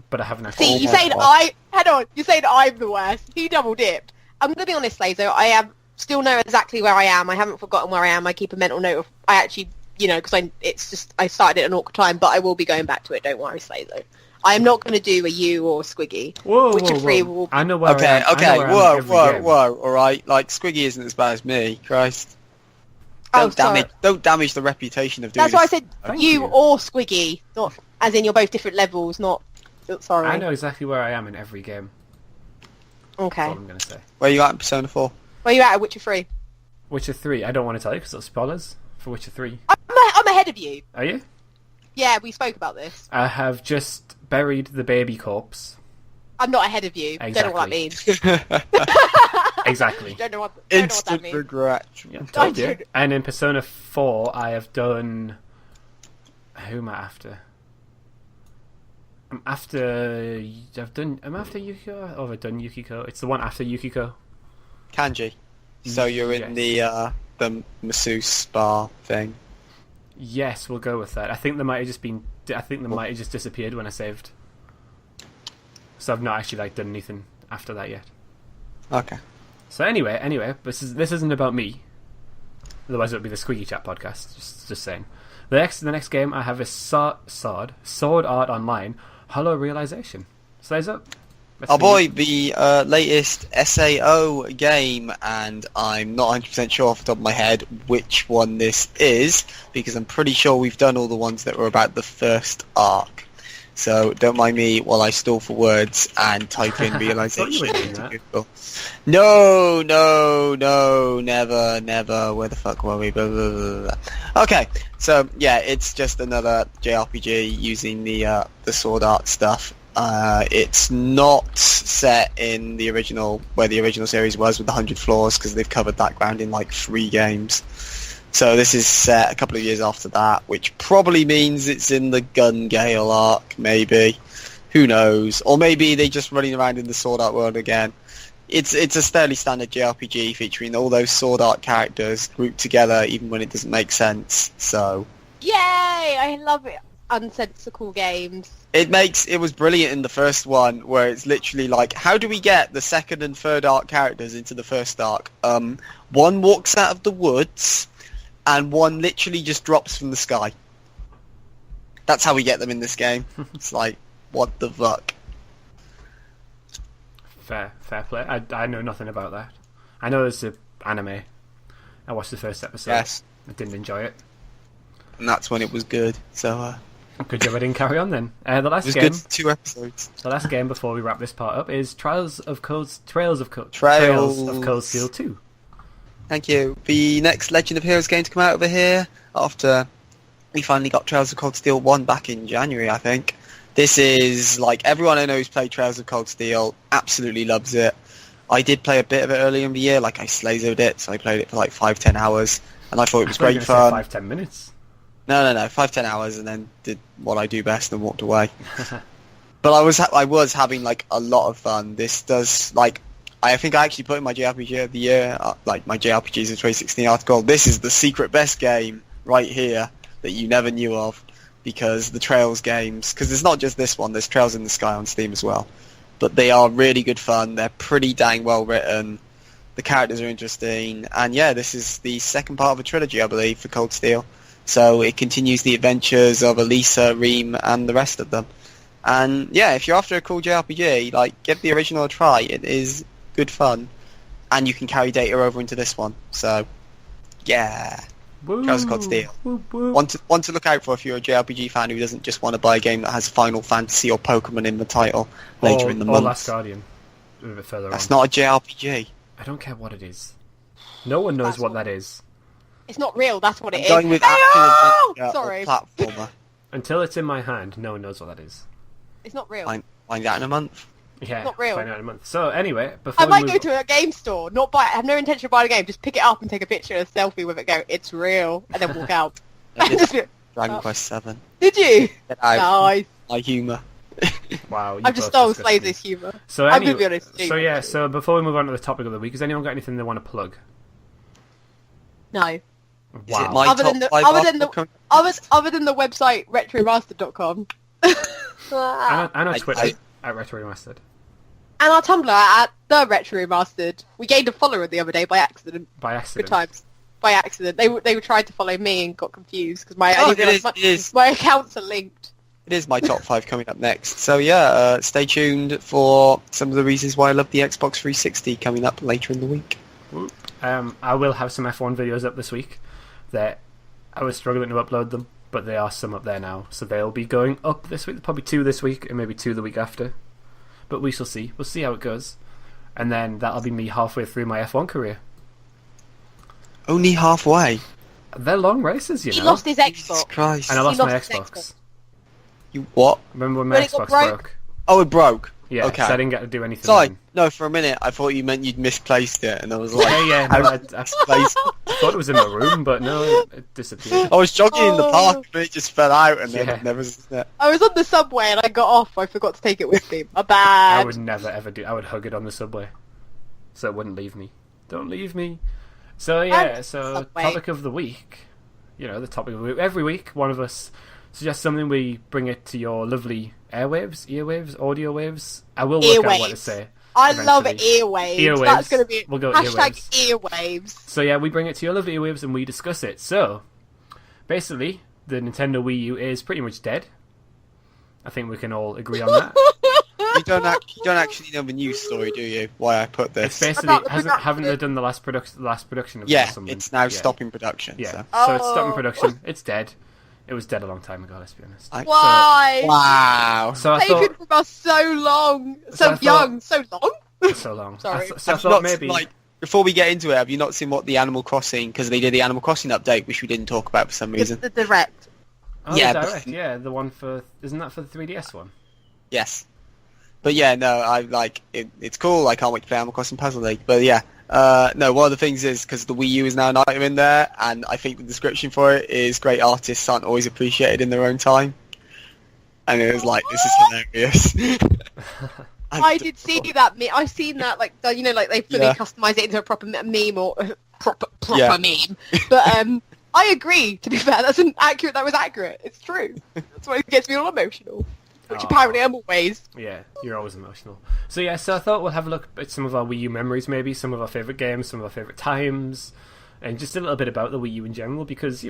A: But I haven't actually...
B: See, you
C: my
B: saying
C: God.
B: you're saying I'm the worst. He double dipped. I'm going to be honest, Lazo, I still know exactly where I am. I haven't forgotten where I am. I keep a mental note of, I actually, because I started it at an awkward time, but I will be going back to it, don't worry, Lazo. I am not going to do a you or a Squiggy.
A: Whoa,
B: Witcher
A: whoa,
B: 3
A: whoa.
B: will...
A: I know where I
C: Okay,
A: am. I
C: okay,
A: know where I am
C: whoa,
A: in every
C: whoa,
A: game.
C: whoa, alright, Squiggy isn't as bad as me, Christ.
B: Oh, sorry.
C: Don't damage the reputation of doing
B: That's why I
C: this.
B: said
A: Thank
B: you
A: you.
B: or Squiggy, not as in you're both different levels, not... Sorry.
A: I know exactly where I am in every game. That's
B: Okay.
A: all I'm going to say.
C: Where you at in Persona 4?
B: Where you at Witcher 3?
A: Witcher 3, I don't want to tell you because it'll spoilers for Witcher 3.
B: I'm ahead of you.
A: Are you?
B: Yeah, we spoke about this.
A: I have just buried the baby corpse.
B: I'm not ahead of you. Don't know what that means.
A: Exactly.
B: Don't know what that
C: Instant
B: means.
C: regret.
A: Yeah, told
B: I
A: you.
B: don't-
A: And in Persona 4, I have done... Who am I after? I'm after Yukiko? Or have I done Yukiko? It's the one after Yukiko.
C: Kanji. So you're in the masseuse spa thing.
A: Yes, we'll go with that. I think they might have just disappeared when I saved. So I've not actually done anything after that yet.
C: Okay.
A: So anyway, this isn't about me. Otherwise, it would be the Squeaky Chat podcast. Just saying. The next game I have is Sword Art Online Hollow Realization. So there's up.
C: Oh boy, the latest SAO game, and I'm not 100% sure off the top of my head which one this is, because I'm pretty sure we've done all the ones that were about the first arc. So don't mind me while I stall for words and type in realization
A: were doing
C: into
A: that.
C: Google. No, never. Where the fuck were we? Blah, blah, blah, blah. Okay, so yeah, it's just another JRPG using the sword art stuff. It's not set in the original, where the original series was with the 100 floors, because they've covered that ground in like 3 games. So this is set a couple of years after that, which probably means it's in the Gun Gale arc, maybe. Who knows? Or maybe they're just running around in the Sword Art world again. It's a fairly standard JRPG featuring all those Sword Art characters grouped together, even when it doesn't make sense. So,
B: Yay! I love it. Unsensical games.
C: it was brilliant in the first one, where it's literally like, how do we get the second and third arc characters into the first arc? One walks out of the woods, and one literally just drops from the sky. That's how we get them in this game. It's like, what the fuck?
A: Fair play. I know nothing about that. I know it's an anime. I watched the first episode.
C: Yes.
A: I didn't enjoy it.
C: And that's when it was good. So,
A: Good job I didn't carry on then. The
C: it
A: last
C: was
A: game.
C: good 2 episodes.
A: The last game before we wrap this part up is Trails of Cold Steel 2.
C: Thank you. The next Legend of Heroes game to come out over here, after we finally got Trails of Cold Steel 1 back in January, I think. This is, like, everyone I know who's played Trails of Cold Steel absolutely loves it. I did play a bit of it earlier in the year, like I slazoed it, so I played it for like 5-10 hours, and I thought it was great fun.
A: 5-10 minutes.
C: No, 5-10 hours, and then did what I do best and walked away. But I was having like a lot of fun. This does, like, I think I actually put in my JRPG of the year, like my JRPGs of 2016 article. This is the secret best game right here that you never knew of, because the Trails games, because there's not just this one, there's Trails in the Sky on Steam as well. But they are really good fun. They're pretty dang well written. The characters are interesting, and yeah, this is the second part of a trilogy, I believe, for Cold Steel. So it continues the adventures of Elisa, Reem, and the rest of them. And yeah, if you're after a cool JRPG, like, give the original a try. It is good fun, and you can carry data over into this one. So yeah, Trails of Cold Steel. One to look out for if you're a JRPG fan who doesn't just want to buy a game that has Final Fantasy or Pokemon in the title later in the month.
A: Or Last Guardian, a bit further on.
C: That's not a JRPG.
A: I don't care what it is. No one knows what that is.
B: It's not real, that's what it is.
C: Going with action adventure
B: Sorry.
C: or platformer.
A: Until it's in my hand, no one knows what that is.
B: It's not real.
C: Find out in a month.
A: Yeah,
B: Not real.
A: find out in a month. So anyway, before
B: I might
A: we
B: go to a game store, not buy it, have no intention of buying a game, just pick it up and take a picture and a selfie with it, go, it's real, and then walk out.
C: I did
B: Just be-
C: Dragon Quest 7.
B: Did you?
C: Get out.
B: Nice.
C: My humour.
A: Wow, you
B: I've just
A: both
B: stole
A: disgust me.
B: Slazy's humour.
A: So
B: I'm
A: anyway,
B: going to be honest.
A: so yeah, so before we move on to the topic of the week, has anyone got anything they want to plug?
B: No.
C: Is it
A: Wow.
C: my
B: Other
C: top
B: than the-
C: 5
B: other than the-
C: article?
B: Other than the website retroremastered.com.
A: I know Twitter
C: I-
A: at Retro Remastered.
B: And our Tumblr at the Retro Remastered. We gained a follower the other day by accident.
A: By
B: Good
A: accident.
B: times. By accident. They were trying to follow me and got confused because my, I
C: Oh,
B: didn't realise
C: it is.
B: my accounts are linked.
C: It is my top 5 coming up next. So yeah, stay tuned for some of the reasons why I love the Xbox 360 coming up later in the week.
A: I will have some F1 videos up this week. That I was struggling to upload them, but there are some up there now, so they'll be going up this week. Probably 2 this week, and maybe 2 the week after. But we shall see. We'll see how it goes, and then that'll be me halfway through my F1 career.
C: Only halfway.
A: They're long races, you know.
B: He lost his
C: Jesus
B: Xbox.
C: Christ.
A: And I lost
B: He
A: my
B: lost his
A: Xbox.
B: Xbox.
C: You what?
A: Remember when my
B: When it got
A: Xbox
B: broke?
A: broke?
C: Oh, it broke.
A: Yeah,
C: Okay.
A: so I didn't get to do anything.
C: Sorry,
A: then.
C: no, for a minute I thought you meant you'd misplaced it, and I was like,
A: Yeah, no, I
C: misplaced.
A: thought it was in my room, but no, it disappeared.
C: I was jogging in the
B: Oh.
C: park, and it just fell out, and then
A: Yeah.
C: I've never seen it.
B: I was on the subway and I got off. I forgot to take it with me. My
A: I
B: bad.
A: would never ever do. I would hug it on the subway, so it wouldn't leave me. Don't leave me. So yeah,
B: And
A: so
B: Subway.
A: topic of the week. You know, the topic of the week. Every week, one of us suggests something. We bring it to your lovely airwaves, earwaves, audio waves. I will work out what to
B: Earwaves.
A: say.
B: I love
A: eventually.
B: earwaves.
A: Earwaves.
B: That's going to be
A: We'll go
B: hashtag earwaves.
A: So yeah, we bring it to your lovely earwaves and we discuss it. So basically, the Nintendo Wii U is pretty much dead. I think we can all agree on that.
C: You don't actually know the news story, do you? Why I put
A: It's
C: this?
A: basically
B: About the
A: haven't they
B: production.
A: done the last production of it or
C: Yeah,
A: something?
C: it's now
A: Yeah.
C: stopping production.
A: Yeah,
C: So.
A: so it's stopping
B: Oh.
A: production. It's dead. It was dead a long time ago. Let's be honest.
B: Why?
C: Wow.
A: So I
B: Taken
A: thought
B: from us so long.
A: So
B: So
A: I thought-
B: young. So long?
A: so long.
B: Sorry.
A: So I
C: Have you
A: thought
C: not
A: maybe.
C: like, before we get into it, have you not seen what the Animal Crossing, because they did the Animal Crossing update, which we didn't talk about for some reason.
B: The direct.
A: Oh,
C: Yeah,
A: the
C: but-
A: direct. Yeah, the one for isn't that for the 3DS one?
C: Yes. But yeah, no, I like it. It's cool. I can't wait to play Animal Crossing Puzzle League. But yeah, no. One of the things is because the Wii U is now an item in there, and I think the description for it is great artists aren't always appreciated in their own time. And it was like, this is hilarious.
B: I did see that. I've seen that, like, you know, like they fully customise it into a proper meme or proper meme. But I agree. To be fair, that was accurate. It's true. That's why it gets me all emotional. Which apparently I'm always.
A: Yeah, you're always emotional. So I thought we'll have a look at some of our Wii U memories, maybe some of our favourite games, some of our favourite times, and just a little bit about the Wii U in general. Because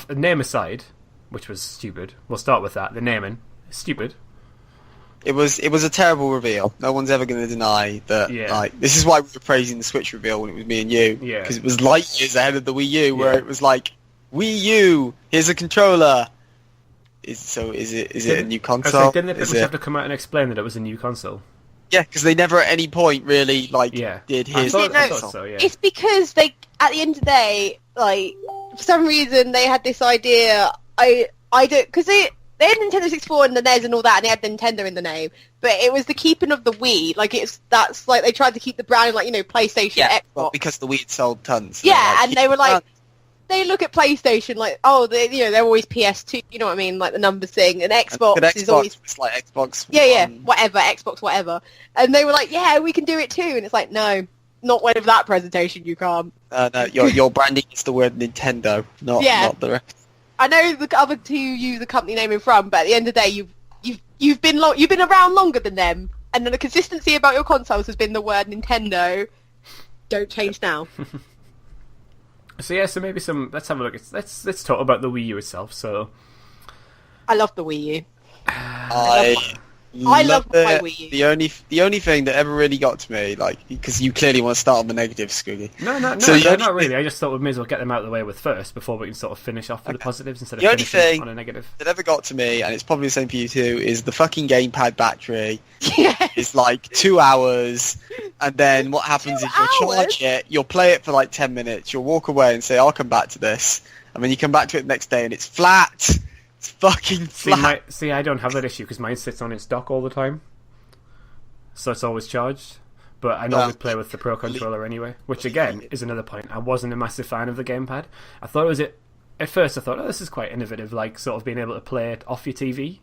A: name aside, which was stupid. We'll start with that. The naming, stupid.
C: It was a terrible reveal. No one's ever going to deny that. Yeah. Like, this is why we were praising the Switch reveal when it was me and you. Yeah. Because it was light years ahead of the Wii U, where it was like, Wii U, here's a controller. Is it a new console?
A: Didn't they pretty much have to come out and explain that it was a new console?
C: Yeah, because they never at any point really did his.
A: I thought so, yeah.
B: It's because they, at the end of the day, like, for some reason they had this idea. I don't, because they had Nintendo 64 and the NES and all that, and they had Nintendo in the name. But it was the keeping of the Wii. Like, that's like they tried to keep the brand, like, you know, PlayStation, Xbox.
C: Well, because the Wii had sold tons.
B: Yeah, and they were like. They look at PlayStation like, they're always PS2, you know what I mean, like the numbers thing, and Xbox is always
C: it's like Xbox.
B: Whatever, Xbox, whatever, and they were like, yeah, we can do it too, and it's like, no, not with that presentation, you can't.
C: No, your branding is the word Nintendo, not the rest.
B: I know the other two use the company name in front, but at the end of the day, you've been around longer than them, and the consistency about your consoles has been the word Nintendo. Don't change now.
A: So maybe let's have a look. Let's talk about the Wii U itself. So,
B: I love the Wii U.
C: I love my Wii U. The only thing that ever really got to me, like, because you clearly want to start on the negative, Scooty.
A: No, not really. I just thought we may as well get them out of the way with first before we can sort of finish off with the positives instead of finishing on a negative.
C: That ever got to me, and it's probably the same for you too, is the fucking gamepad battery.
B: Yes.
C: It's like 2 hours, and then what happens is you'll charge it, you'll play it for like 10 minutes, you'll walk away and say, I'll come back to this, and then you come back to it the next day and it's flat. It's fucking flat.
A: I don't have that issue because mine sits on its dock all the time, so it's always charged. But I normally play with the Pro Controller anyway, which again is another point. I wasn't a massive fan of the gamepad. I thought at first I thought, this is quite innovative, like sort of being able to play it off your TV.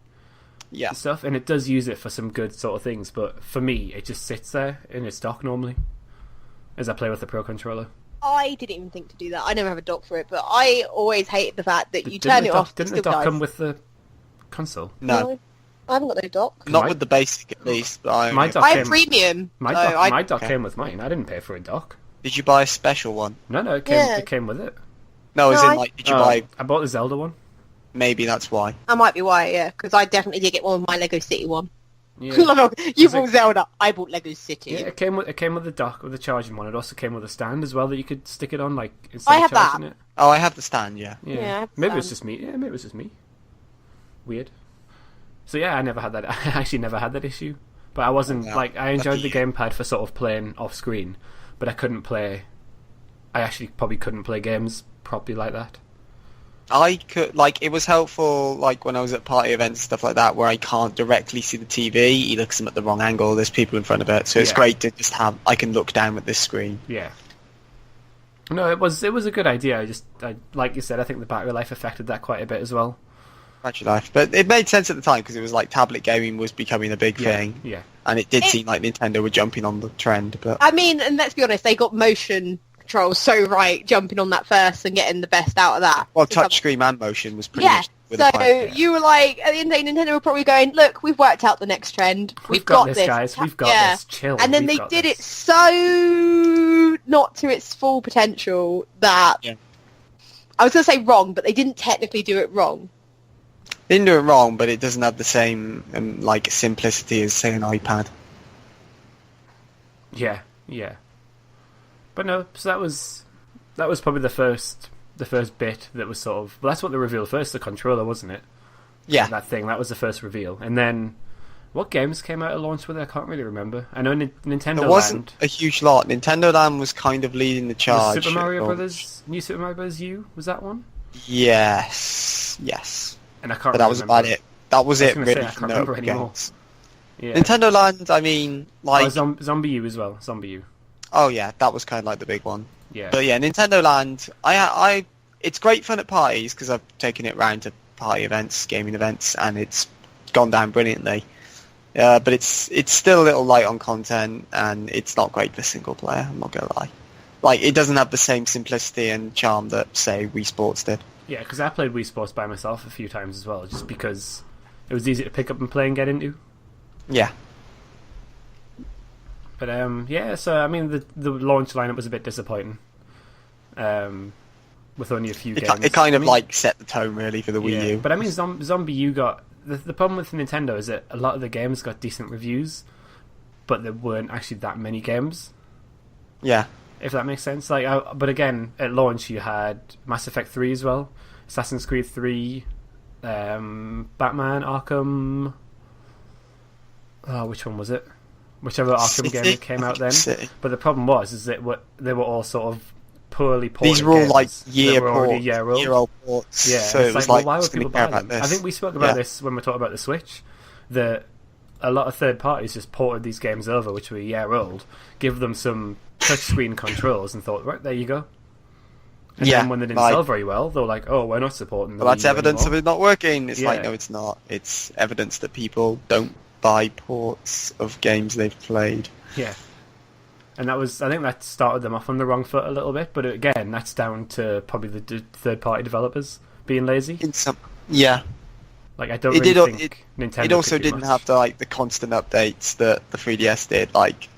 C: Yeah.
A: And stuff, and it does use it for some good sort of things, but for me, it just sits there in its dock normally as I play with the Pro Controller.
B: I didn't even think to do that. I never have a dock for it, but I always hated the fact that you turn it off.
A: Didn't the dock come with the console?
C: No.
B: I haven't got no dock.
C: Not with the basic, at least. But
B: I have premium.
A: My dock came with mine. I didn't pay for a dock.
C: Did you buy a special one?
A: No, it came with it.
C: No, did you buy...
A: I bought the Zelda one.
C: Maybe that's why.
B: That might be why, yeah, because I definitely did get one with my Lego City one. Yeah. You bought Zelda, I bought Lego City.
A: Yeah, it came with the dock, with the charging one. It also came with a stand as well that you could stick it on, like, instead of charging it.
C: Oh, I have the stand, yeah.
A: Maybe it was just me. Yeah, maybe it was just me. Weird. So I never had that. I actually never had that issue. But I wasn't, I enjoyed the gamepad for sort of playing off screen, but I actually probably couldn't play games properly like that.
C: I could, it was helpful, when I was at party events and stuff like that, where I can't directly see the TV, either because I'm at the wrong angle, there's people in front of it, so it's great to just I can look down at this screen.
A: Yeah. No, it was a good idea, like you said, I think the battery life affected that quite a bit as well.
C: Battery life, but it made sense at the time, because it was tablet gaming was becoming a big thing.
A: Yeah.
C: And it did seem like Nintendo were jumping on the trend, but...
B: I mean, and let's be honest, they got motion... control so right, jumping on that first and getting the best out of that.
C: Well, touchscreen and motion was pretty much with
B: so you were like, at the end of the day, Nintendo were probably going, look, we've worked out the next trend. We've got this,
A: guys. We've got this. Chill.
B: And then they did it so not to its full potential that I was going to say wrong, but they didn't technically do it wrong.
C: They didn't do it wrong, but it doesn't have the same simplicity as, say, an iPad.
A: Yeah. But no, so that was probably the first bit that was sort of... Well, that's what they revealed first, the controller, wasn't it?
C: Yeah.
A: That was the first reveal. And then, what games came out at launch with it? I can't really remember. I know Nintendo
C: There wasn't a huge lot. Nintendo Land was kind of leading the charge.
A: Super Mario Brothers, New Super Mario Bros. U, was that one?
C: Yes.
A: And I can't remember.
C: But that was about it. That was it, really.
A: I can't remember anymore. Yeah.
C: Nintendo Land, I mean, like...
A: Zombie U as well. Zombie U.
C: Oh yeah, that was kind of like the big one.
A: Yeah.
C: But yeah, Nintendo Land, it's great fun at parties because I've taken it round to party events, gaming events, and it's gone down brilliantly. But it's still a little light on content, and it's not great for single player, I'm not going to lie. Like, it doesn't have the same simplicity and charm that, say, Wii Sports did.
A: Yeah, because I played Wii Sports by myself a few times as well, just because it was easy to pick up and play and get into.
C: Yeah.
A: But yeah, so I mean, the launch lineup was a bit disappointing. With only a few games.
C: It kind of like set the tone really for the Wii U.
A: But I mean, Zombie U got the problem with Nintendo is that a lot of the games got decent reviews, but there weren't actually that many games.
C: Yeah.
A: If that makes sense. But again, at launch you had Mass Effect 3 as well, Assassin's Creed 3, Batman Arkham. Oh, which one was it? Whichever Arkham game that came out then.
C: City.
A: But the problem was that they were all sort of poorly ported.
C: These were all like
A: year-old
C: ports.
A: Yeah,
C: so it was
A: well,
C: like,
A: why would people buy them? I think we spoke about this when we talked about the Switch. That a lot of third parties just ported these games over, which were a year old, give them some touchscreen controls, and thought, right, there you go. And then when they didn't sell very well, they were like, oh, we're not supporting them.
C: Well, that's evidence
A: anymore.
C: of it not working. It's like, no, it's not. It's evidence that people don't buy ports of games they've played.
A: Yeah. And I think that started them off on the wrong foot a little bit, but again, that's down to probably the third-party developers being lazy.
C: Yeah.
A: Like, I don't really think Nintendo.
C: It also didn't have the constant updates that the 3DS did. Like,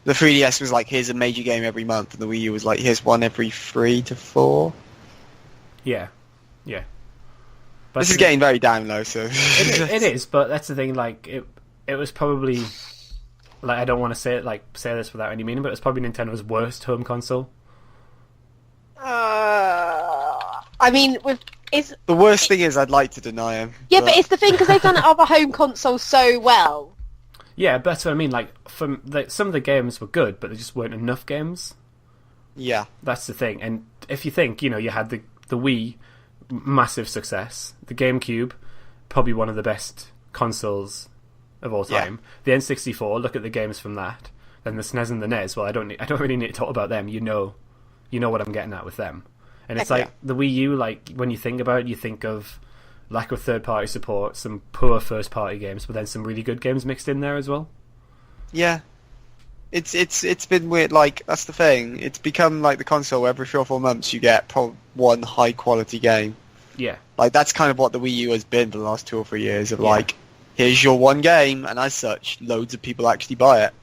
C: the 3DS was like, here's a major game every month, and the Wii U was like, here's one every 3 to 4.
A: Yeah. But
C: this is getting very down low, so...
A: it is, but that's the thing, like, it was probably... Like, I don't want to say this without any meaning, but it's probably Nintendo's worst home console.
B: I mean,
C: the worst thing is I'd like to deny him.
B: Yeah, but it's the thing because they've done other home consoles so well.
A: Yeah, but that's what I mean. Like, some of the games were good, but there just weren't enough games.
C: Yeah,
A: that's the thing. And if you think, you had the Wii, massive success. The GameCube, probably one of the best consoles of all time. The N64, look at the games from that. Then the SNES and the NES. Well, I don't really need to talk about them. You know what I'm getting at with them. And it's like the Wii U. Like, when you think about it, you think of lack of third-party support, some poor first-party games, but then some really good games mixed in there as well.
C: Yeah, it's been weird. Like, that's the thing. It's become like the console where every 3 or 4 months you get one high-quality game.
A: Yeah,
C: like that's kind of what the Wii U has been for the last 2 or 3 years. Of like, here's your one game, and as such, loads of people actually buy it.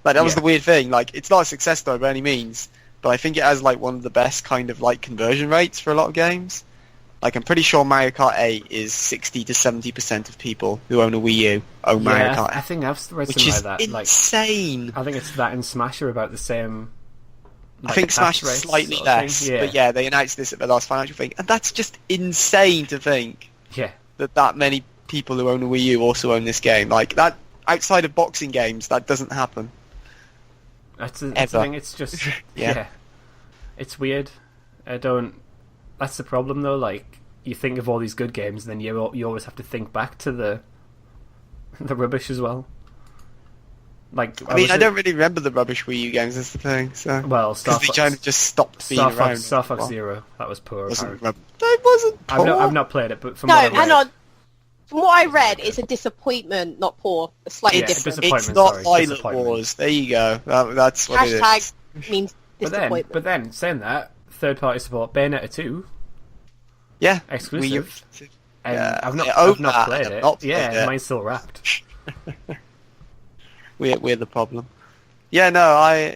C: Like, that was the weird thing. Like, it's not a success story by any means, but I think it has like one of the best kind of like conversion rates for a lot of games. Like, I'm pretty sure Mario Kart 8 is 60 to 70% of people who own a Wii U own Mario Kart 8.
A: I think I've read
C: which
A: something
C: is
A: like that.
C: Insane.
A: Like, I think it's that and Smash are about the same.
C: I think Smash is slightly less, but yeah, they announced this at the last financial thing, and that's just insane to think.
A: Yeah. That
C: many people who own a Wii U also own this game. Like, that, outside of boxing games, that doesn't happen.
A: That's the thing. It's just yeah. It's weird. That's the problem though. Like, you think of all these good games, and then you always have to think back to the rubbish as well. Like,
C: I mean, I don't really remember the rubbish Wii U games. That's the thing. So,
A: well,
C: because they kind of just stopped being around.
A: Star Fox Zero, that was poor.
C: That wasn't poor.
A: I've not played it, but from
B: hang on. From what I read, it's a disappointment, not poor. Slightly different.
C: It's not Pilot Wars. There you go. That's what it is.
B: Hashtag means disappointment.
A: But then, saying that, third-party support, Bayonetta 2.
C: Yeah.
A: Exclusive. And I've not played it. Mine's still wrapped.
C: We're the problem. Yeah, no,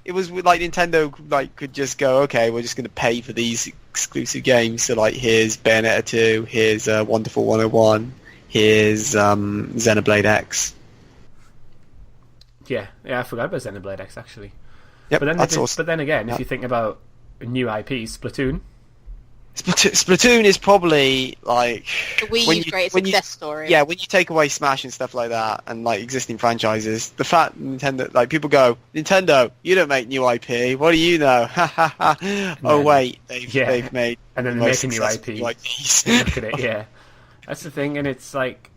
C: it was like Nintendo could just go, okay, we're just going to pay for these exclusive games. So like, here's Bayonetta 2, here's Wonderful 101, here's Xenoblade X. Yeah,
A: I forgot about Xenoblade X actually.
C: Yep,
A: but then again, if you think about new IP, Splatoon.
C: Splatoon is probably like
B: the Wii U's greatest success story.
C: Yeah, when you take away Smash and stuff like that, and like existing franchises, the fact Nintendo, like, people go, Nintendo, you don't make new IP. What do you know? Ha ha ha. Oh wait, they've made,
A: and then they make a new IP.
C: Like these.
A: Look at it, yeah. That's the thing, and it's like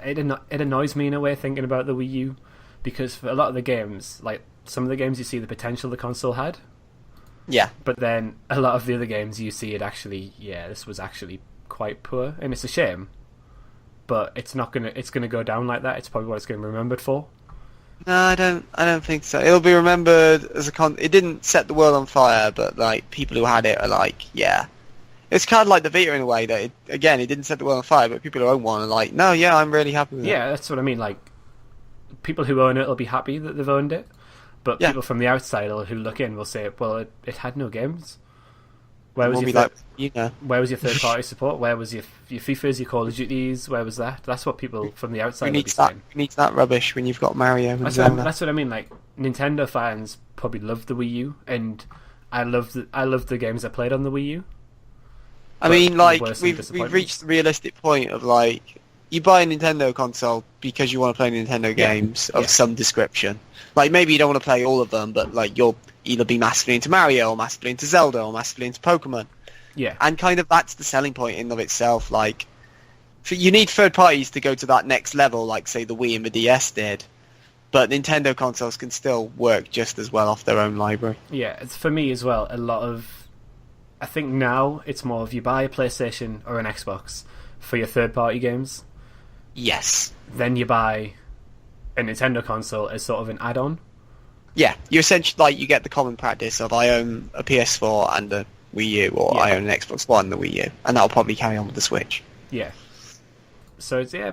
A: it annoys me in a way thinking about the Wii U, because for a lot of the games, like some of the games you see the potential the console had,
C: Yeah.
A: but then a lot of the other games you see this was actually quite poor, and it's a shame. But it's gonna go down like that. It's probably what it's gonna be remembered for.
C: No, I don't think so. It'll be remembered as it didn't set the world on fire, but like people who had it are like, yeah. It's kind of like the Vita in a way that it didn't set the world on fire, but people who own one are like, no, yeah, I'm really happy with it.
A: Yeah, that's what I mean. Like, people who own it will be happy that they've owned it, but people from the outside who look in will say, well, it had no games. Where was Where was your third-party support? Where was your FIFAs, your Call of Duties? Where was that? That's what people from the outside will be saying.
C: Who needs that rubbish when you've got Mario and Zelda?
A: That's what I mean. Like, Nintendo fans probably loved the Wii U, and I loved the games I played on the Wii U. I mean, like,
C: we've reached the realistic point of, like, you buy a Nintendo console because you want to play Nintendo games of some description. Like, maybe you don't want to play all of them, but, like, you'll either be massively into Mario, or massively into Zelda, or massively into Pokemon.
A: Yeah.
C: And kind of that's the selling point in of itself. Like, you need third parties to go to that next level, like, say, the Wii and the DS did. But Nintendo consoles can still work just as well off their own library.
A: Yeah, it's, for me as well, I think now it's more of you buy a PlayStation or an Xbox for your third-party games.
C: Yes.
A: Then you buy a Nintendo console as sort of an add-on.
C: Yeah, you essentially, like, you get the common practice of I own a PS4 and a Wii U, or I own an Xbox One and the Wii U, and that'll probably carry on with the Switch.
A: Yeah. So it's I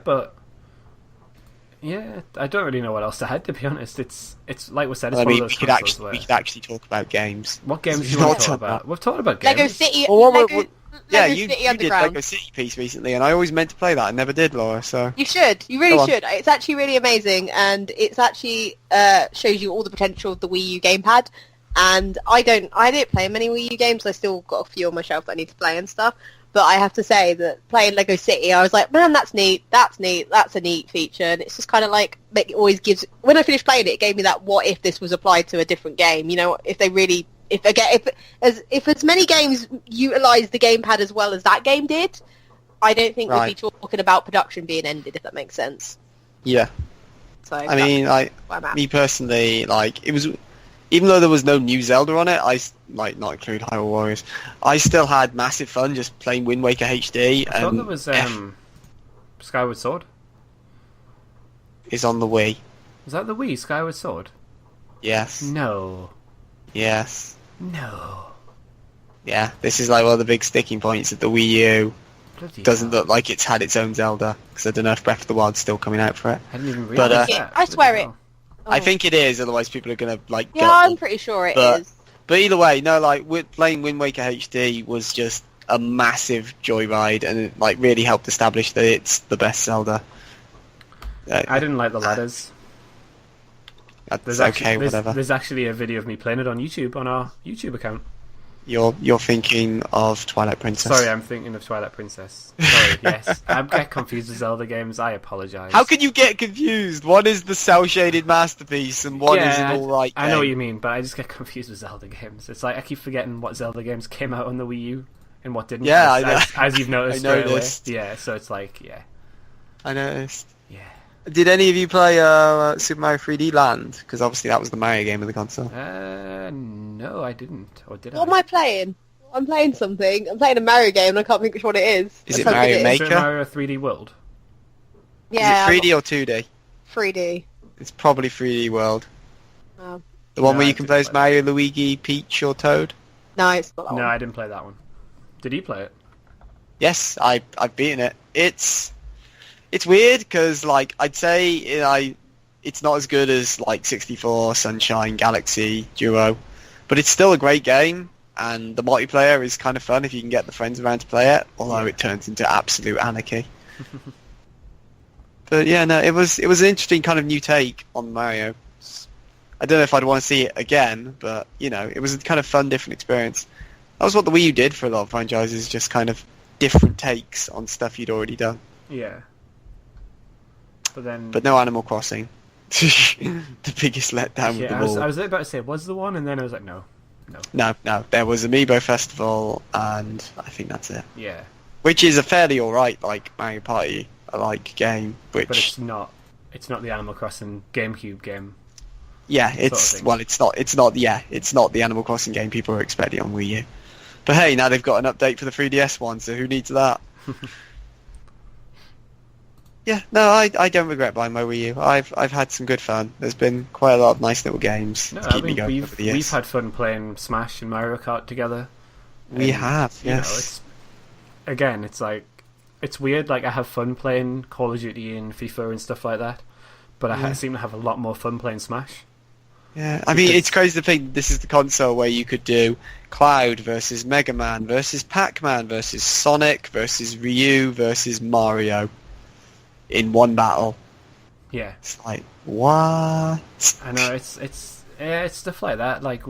A: don't really know what else to add, to be honest. It's like we said, it's one of those consoles where...
C: we could actually talk about games.
A: What games do you want to talk about? We've talked about games.
B: Lego City.
C: You did Lego City Piece recently, and I always meant to play that. I never did, Laura. So
B: you should. You really should. It's actually really amazing, and it's actually shows you all the potential of the Wii U gamepad. And I didn't play many Wii U games. I still got a few on my shelf that I need to play and stuff. But I have to say that playing Lego City, I was like, man, that's neat. That's neat. That's a neat feature. And it's just kind of like, it always gives... When I finished playing it, it gave me that, what if this was applied to a different game? You know, if they really... If as many games utilise the gamepad as well as that game did, I don't think we'd be talking about production being ended, if that makes sense.
C: Yeah.
B: So
C: I mean, me personally, like, it was... Even though there was no new Zelda on it, not include Hyrule Warriors, I still had massive fun just playing Wind Waker HD.
A: I thought there was Skyward Sword.
C: Is on the Wii.
A: Was that the Wii, Skyward Sword?
C: Yes.
A: No.
C: Yes.
A: No.
C: Yeah, this is like one of the big sticking points of the Wii U. Doesn't look like it's had its own Zelda, because I don't know if Breath of the Wild's still coming out for it.
A: I didn't even realise that.
B: I swear it.
C: I think it is, otherwise people are going to, like...
B: Yeah, I'm pretty sure it is.
C: But either way, no, like, playing Wind Waker HD was just a massive joyride, and it, like, really helped establish that it's the best Zelda.
A: I didn't like the ladders.
C: That's whatever.
A: There's actually a video of me playing it on YouTube, on our YouTube account.
C: You're thinking of Twilight Princess.
A: Sorry, I'm thinking of Twilight Princess. Sorry, yes. I get confused with Zelda games. I apologise.
C: How can you get confused? One is the cel-shaded masterpiece, and one is an alright game.
A: I know what you mean, but I just get confused with Zelda games. It's like I keep forgetting what Zelda games came out on the Wii U and what didn't.
C: Yeah,
A: as you've noticed
C: I
A: straight
C: noticed.
A: away. Yeah, so it's like, yeah.
C: I noticed.
A: Yeah.
C: Did any of you play Super Mario 3D Land? Because obviously that was the Mario game of the console.
A: No, I didn't. Or did I?
B: What am I playing? I'm playing something. I'm playing a Mario game and I can't think which one it is.
C: Is it Mario Maker?
A: Is it Mario 3D World?
B: Yeah.
C: Is it 3D or 2D?
B: 3D.
C: It's probably 3D World.
B: Oh.
C: The one where you can play as Mario, Luigi, Peach, or Toad?
B: No, it's not that one.
A: No, I didn't play that one. Did you play it?
C: Yes, I've beaten it. It's weird because, like, I'd say it's not as good as like 64, Sunshine, Galaxy, Duo, but it's still a great game, and the multiplayer is kind of fun if you can get the friends around to play it. Although it turns into absolute anarchy. But yeah, no, it was an interesting kind of new take on Mario. I don't know if I'd want to see it again, but you know, it was a kind of fun, different experience. That was what the Wii U did for a lot of franchises, just kind of different takes on stuff you'd already done.
A: Yeah.
C: But no Animal Crossing. The biggest letdown with them all.
A: I was about to say, was the one, and then I was like, no.
C: No. There was Amiibo Festival, and I think that's it.
A: Yeah.
C: Which is a fairly alright, like, Mario Party alike game, which
A: But it's not. It's not the Animal Crossing GameCube game.
C: yeah,
A: sort of
C: it's
A: thing.
C: well, it's not the Animal Crossing game people were expecting on Wii U. But hey, now they've got an update for the 3DS one, so who needs that? Yeah, no, I don't regret buying my Wii U. I've had some good fun. There's been quite a lot of nice little games
A: No,
C: to
A: I
C: keep me
A: mean
C: going over the years.
A: we've had fun playing Smash and Mario Kart together.
C: We
A: And,
C: have,
A: you know,
C: yes.
A: it's like it's weird. Like I have fun playing Call of Duty and FIFA and stuff like that, but I seem to have a lot more fun playing Smash.
C: Yeah, I mean,
A: Because-
C: it's crazy to think this is the console where you could do Cloud versus Mega Man versus Pac-Man versus Sonic versus Ryu versus Mario in one battle.
A: Yeah,
C: It's like, what?
A: I know it's stuff like that. Like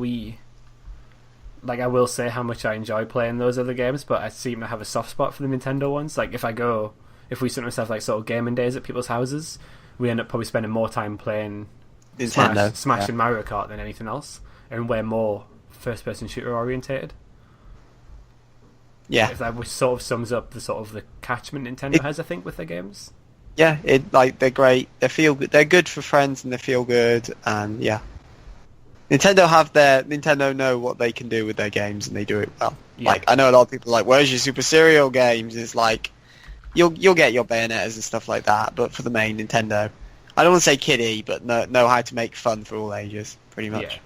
A: I will say how much I enjoy playing those other games, but I seem to have a soft spot for the Nintendo ones. Like if we sometimes have like sort of gaming days at people's houses, we end up probably spending more time playing
C: Nintendo.
A: Smash
C: yeah.
A: and Mario Kart than anything else, and we're more first-person shooter orientated.
C: Yeah,
A: If that which sort of sums up the sort of the catchment Nintendo has, I think, with their games.
C: yeah. They're great. They feel good. They're good for friends, and they feel good. And yeah, Nintendo know what they can do with their games, and they do it well.
A: Yeah.
C: Like I know a lot of people are like, "Where's your Super Serial games?" It's like you'll get your Bayonettas and stuff like that, but for the main Nintendo, I don't want to say kiddie, but know how to make fun for all ages, pretty much.
A: Yeah.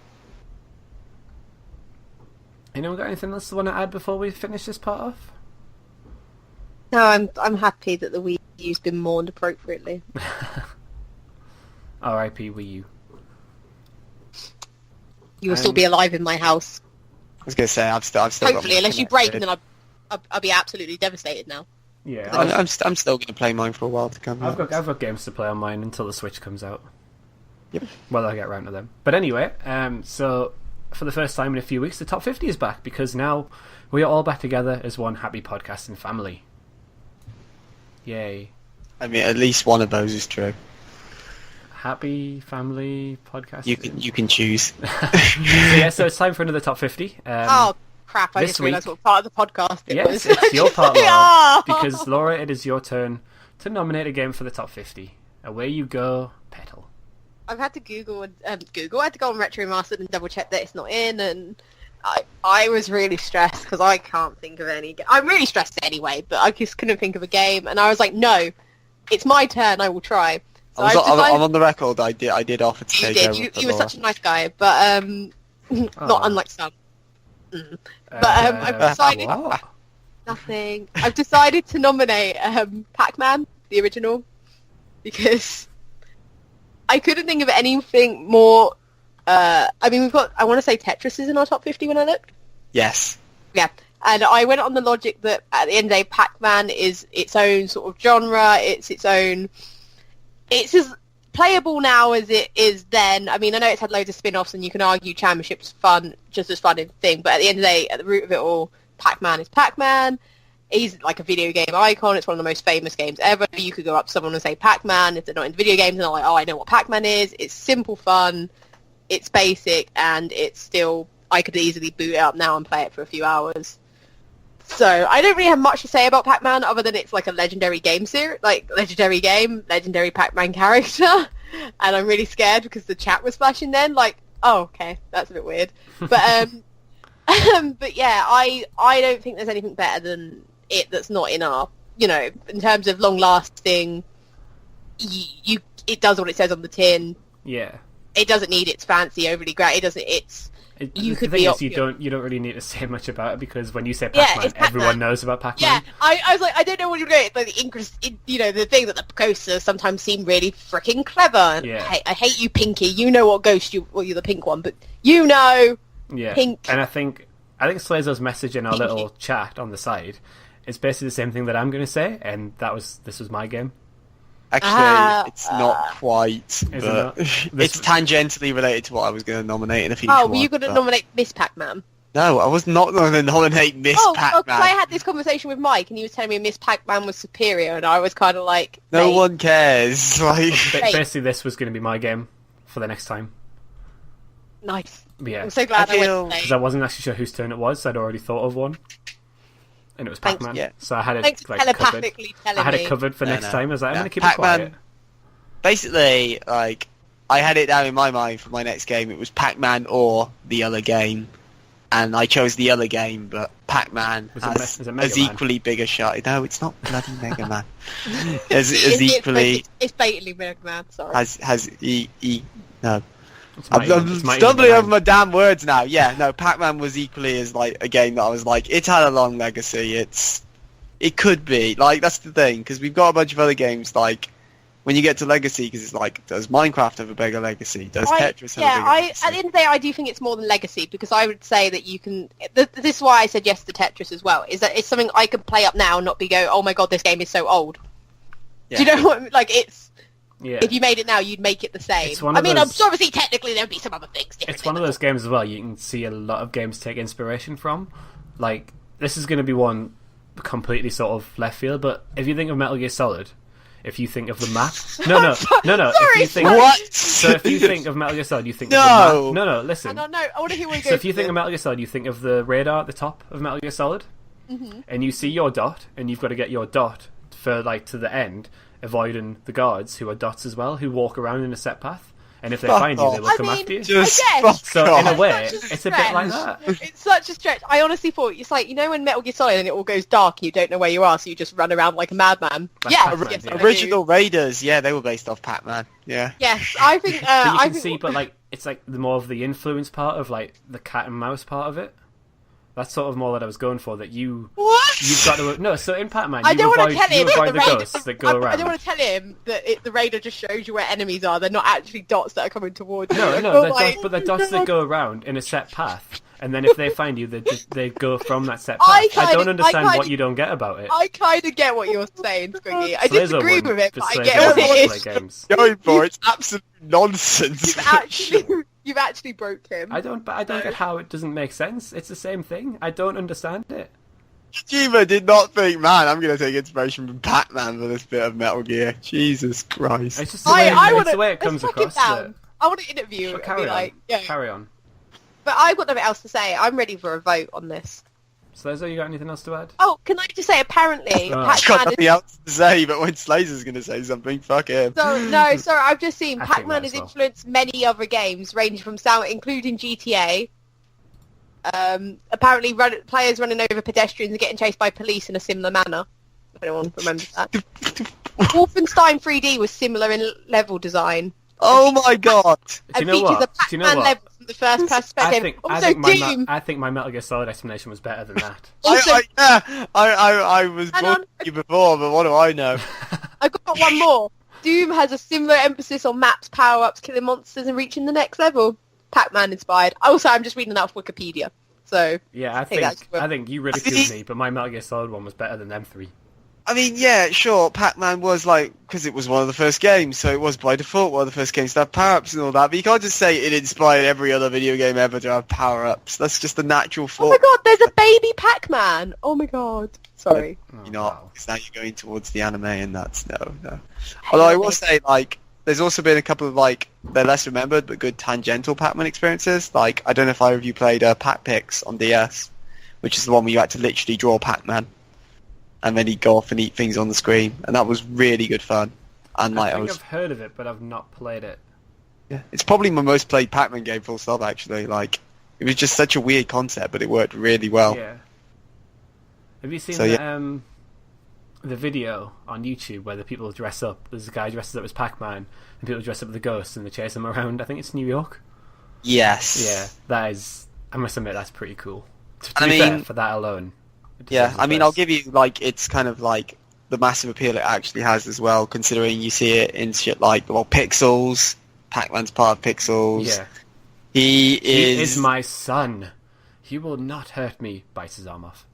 A: Anyone got anything else to want to add before we finish this part off?
B: No, I'm happy that the Wii U's been mourned appropriately.
A: R.I.P. Wii U.
B: You will still be alive in my house.
C: I was gonna say I've still got
B: Hopefully,
C: my
B: unless you
C: Kinect
B: break,
C: ready.
B: and then I'll be absolutely devastated now.
A: Yeah,
C: I'm still gonna play mine for a while to come.
A: I've got games to play on mine until the Switch comes out.
C: Yep.
A: Well, I get around to them. But anyway, so for the first time in a few weeks, the top 50 is back because now we are all back together as one happy podcasting family. Yay!
C: I mean, at least one of those is true.
A: Happy family podcast.
C: You can choose.
A: So it's time for another top 50.
B: Oh crap! I
A: this
B: just realised
A: week-
B: what part of the podcast it
A: Yes,
B: was.
A: it's your part, Laura.
B: Oh!
A: Because Laura, it is your turn to nominate a game for the top 50. Away you go, Petal.
B: I've had to Google. I had to go on Retro Remastered and double check that it's not in, and I was really stressed because I can't think of any. I'm really stressed anyway, but I just couldn't think of a game, and I was like, no, it's my turn. I will try. So
C: I'm on the record. I did offer to
B: You
C: take over.
B: did.
C: for
B: You were
C: Laura.
B: such a nice guy, but not unlike some. I've decided
A: What?
B: nothing. I've decided to nominate Pac-Man, the original, because I couldn't think of anything more. I mean, we've got. I want to say Tetris is in our top 50 when I looked.
C: Yes.
B: Yeah, and I went on the logic that at the end of the day, Pac-Man is its own sort of genre. It's its own. It's as playable now as it is then. I mean, I know it's had loads of spin-offs, and you can argue Championship's fun, just as fun a thing. But at the end of the day, at the root of it all, Pac-Man is Pac-Man. He's like a video game icon. It's one of the most famous games ever. You could go up to someone and say Pac-Man if they're not into video games, and they're like, oh, I know what Pac-Man is. It's simple fun. It's basic, and it's still... I could easily boot it up now and play it for a few hours. So I don't really have much to say about Pac-Man other than it's like a legendary game series, like legendary game, legendary Pac-Man character. And I'm really scared because the chat was flashing then. Like, oh, okay, that's a bit weird. But but yeah, I don't think there's anything better than it that's not in our, you know, in terms of long lasting. It does what it says on the tin.
A: Yeah.
B: It doesn't need its fancy, overly great. It doesn't. You
A: the
B: could
A: thing
B: be
A: is, you don't really need to say much about it because when you say
B: Yeah,
A: Pac-Man,
B: it's Pac-Man.
A: everyone knows about Pac-Man.
B: Yeah, I was like, I don't know what you're doing. It's like the thing that the ghosts sometimes seem really freaking clever. And
A: Yeah.
B: I hate you, Pinky. You know what ghost you're the pink one, but you know,
A: Yeah.
B: Pink.
A: And I think Slazo's message in our little chat on the side is basically the same thing that I'm going to say, and this was my game.
C: Actually, it's not quite,
A: it
C: but
A: not?
C: it's tangentially related to what I was going to nominate in a future
B: Oh, were
C: one,
B: you going to
C: but-
B: nominate Miss Pac-Man?
C: No, I was not going to nominate Miss
B: Because
C: Pac-Man.
B: I had this conversation with Mike, and he was telling me Miss Pac-Man was superior, and I was kind of like,
C: No
B: mate,
C: one cares. Like,
A: Basically, this was going to be my game for the next time.
B: nice.
A: Yeah.
B: I'm so glad I
C: feel-
B: went
A: Because I wasn't actually sure whose turn it was, so I'd already thought of one. and it was
B: Thanks,
A: Pac-Man.
C: yeah.
A: So I had
B: Thanks
A: it
B: for
A: like covered.
B: telepathically telling
A: I had
B: me.
A: it covered for next time. I was like, I'm
C: No.
A: going to keep it
C: Pac-Man.
A: quiet.
C: Basically, like, I had it down in my mind for my next game. It was Pac-Man or the other game, and I chose the other game. But Pac-Man
A: Is it Mega
C: has
A: Man?
C: equally bigger shot. No, it's not bloody Mega Man. As equally
B: It's blatantly Mega Man. Sorry.
C: has no.
A: It's
C: I'm
A: Mighty Number
C: stumbling
A: Nine.
C: over my damn words now. Yeah, no, Pac-Man was equally as like a game that I was like, it's had a long legacy. It could be like that's the thing because we've got a bunch of other games like when you get to legacy because it's like does Minecraft have a bigger legacy? Does Tetris have a bigger legacy?
B: At the end of the day, I do think it's more than legacy because I would say that you can. This is why I said yes to Tetris as well. Is that it's something I could play up now and not be go, oh my god, this game is so old.
C: Yeah.
B: Do you know what? Like it's.
A: Yeah.
B: If you made it now, you'd make it the same.
A: It's one of those-
B: obviously, technically, there'd be some other things different.
A: It's one of those games as well. You can see a lot of games take inspiration from. Like this is going to be one completely sort of left field. But if you think of Metal Gear Solid, if you think of the map, no. If you think
C: What?
A: So if you think of Metal Gear Solid, you think
C: No.
A: of the map. No.
B: I
A: Listen.
B: don't know. I want to hear where you go.
A: So if you think of Metal Gear Solid, you think of the radar at the top of Metal Gear Solid, and you see your dot, and you've got to get your dot for like to the end, avoiding the guards who are dots as well, who walk around in a set path, and if they
C: Fuck
A: find you, they
C: off.
A: will come after you.
C: Just
B: I
C: fuck
B: guess.
A: So in a
C: off.
A: way,
B: Such a
A: it's a bit like
B: stretch.
A: that.
B: It's such a stretch. I honestly thought it's like when Metal Gear Solid and it all goes dark and you don't know where you are, so you just run around like a madman.
A: Like
B: Yeah,
A: Pac-Man,
B: yes,
A: yeah.
B: I do.
C: Original Raiders, yeah, they were based off Pac-Man. Yeah.
B: Yes, I think.
A: But you
B: I
A: can
B: think,
A: see, but like it's like the more of the influence part of like the cat and mouse part of it. That's sort of more what I was going for. That you've got to no. So in Pac-Man,
B: I
A: you
B: don't want
A: avoid,
B: to tell
A: you
B: him
A: avoid
B: that
A: the
B: the radar.
A: ghosts that go around.
B: I don't want to tell him that the radar just shows you where enemies are. They're not actually dots that are coming towards you.
A: No,
B: I
A: no,
B: feel
A: they're
B: like-
A: dots, but they're dots that go around in a set path, and then if they find you, they go from that set
B: I
A: path. I don't
B: kinda-
A: understand
B: I kinda-
A: what you don't get about it.
B: I kind of get what you're saying, Squiggy. I
A: Slazer
B: disagree
A: wouldn't,
B: with it,
A: but
B: but I
A: Slazer
B: get what
A: wouldn't
B: it
A: play
B: is.
A: games.
C: Going for it's absolute nonsense.
B: You've actually broke him.
A: I don't get how it doesn't make sense. It's the same thing. I don't understand it.
C: Kojima did not think, man, I'm going to take inspiration from Pac-Man for this bit of Metal Gear. Jesus Christ.
A: It's just the way, it's the way it comes
B: let's knock him
A: across.
B: down. I want to interview
A: But
B: and
A: carry
B: be
A: on.
B: like, yeah.
A: Carry on.
B: But I've got nothing else to say. I'm ready for a vote on this.
A: Slazer, you got anything else to add?
B: Oh, can I just say, apparently,
A: Oh.
C: I've got
B: Pac-Man
C: nothing else to say, but when Slazer's going to say something, fuck him.
B: No, sorry, I've just seen
A: I think
B: Pac-Man
A: that as
B: has
A: well.
B: influenced many other games, ranging from sound, including GTA. Apparently, players running over pedestrians and getting chased by police in a similar manner. If anyone remembers that. Wolfenstein 3D was similar in level design.
C: Oh my god.
A: Do you know
B: features
A: what?
B: a
A: Do you know
B: Pac-Man
A: what?
B: level from the first perspective. Also, Doom.
A: I think my Metal Gear Solid explanation was better than that.
B: Also,
C: I was
B: Hang on.
C: bullshitting you before, but what do I know?
B: I've got one more. Doom has a similar emphasis on maps, power-ups, killing monsters, and reaching the next level. Pac-Man inspired. Also, I'm just reading that off Wikipedia. So,
A: Yeah, I
B: that's
A: think
B: good.
A: I think you ridiculed me, but my Metal Gear Solid one was better than them three.
C: I mean, yeah, sure, Pac-Man was like, because it was one of the first games, so it was by default one of the first games to have power-ups and all that, but you can't just say it inspired every other video game ever to have power-ups. That's just the natural
B: oh my
C: fault.
B: god, there's a baby Pac-Man. Oh my god. Sorry.
A: Oh,
C: You're not,
A: wow.
C: because now you're going towards the anime, and that's no. Although I will say, like, there's also been a couple of, like, they're less remembered, but good tangential Pac-Man experiences. Like, I don't know if either of you played Pac-Pix on DS, which is the one where you had to literally draw Pac-Man, and then he'd go off and eat things on the screen, and that was really good fun. And, like,
A: I think I've heard of it, but I've not played it.
C: yeah, it's probably my most played Pac-Man game, full stop, actually. Like, it was just such a weird concept, but it worked really well.
A: Yeah. Have you seen
C: So,
A: the video on YouTube where the people dress up? There's a guy dresses up as Pac-Man, and people dress up as the ghosts, and they chase him around. I think it's New York.
C: Yes.
A: Yeah, that is. I must admit, that's pretty cool. To
C: I
A: be fair,
C: mean-
A: for that alone. it
C: Yeah,
A: deserves
C: I
A: the
C: mean,
A: best.
C: I'll give you, like, it's kind of like the massive appeal it actually has as well, considering you see it in shit like, well, Pixels. Pac-Man's part of Pixels.
A: Yeah.
C: He
A: He
C: is
A: is my son. He will not hurt me. Bites his arm off.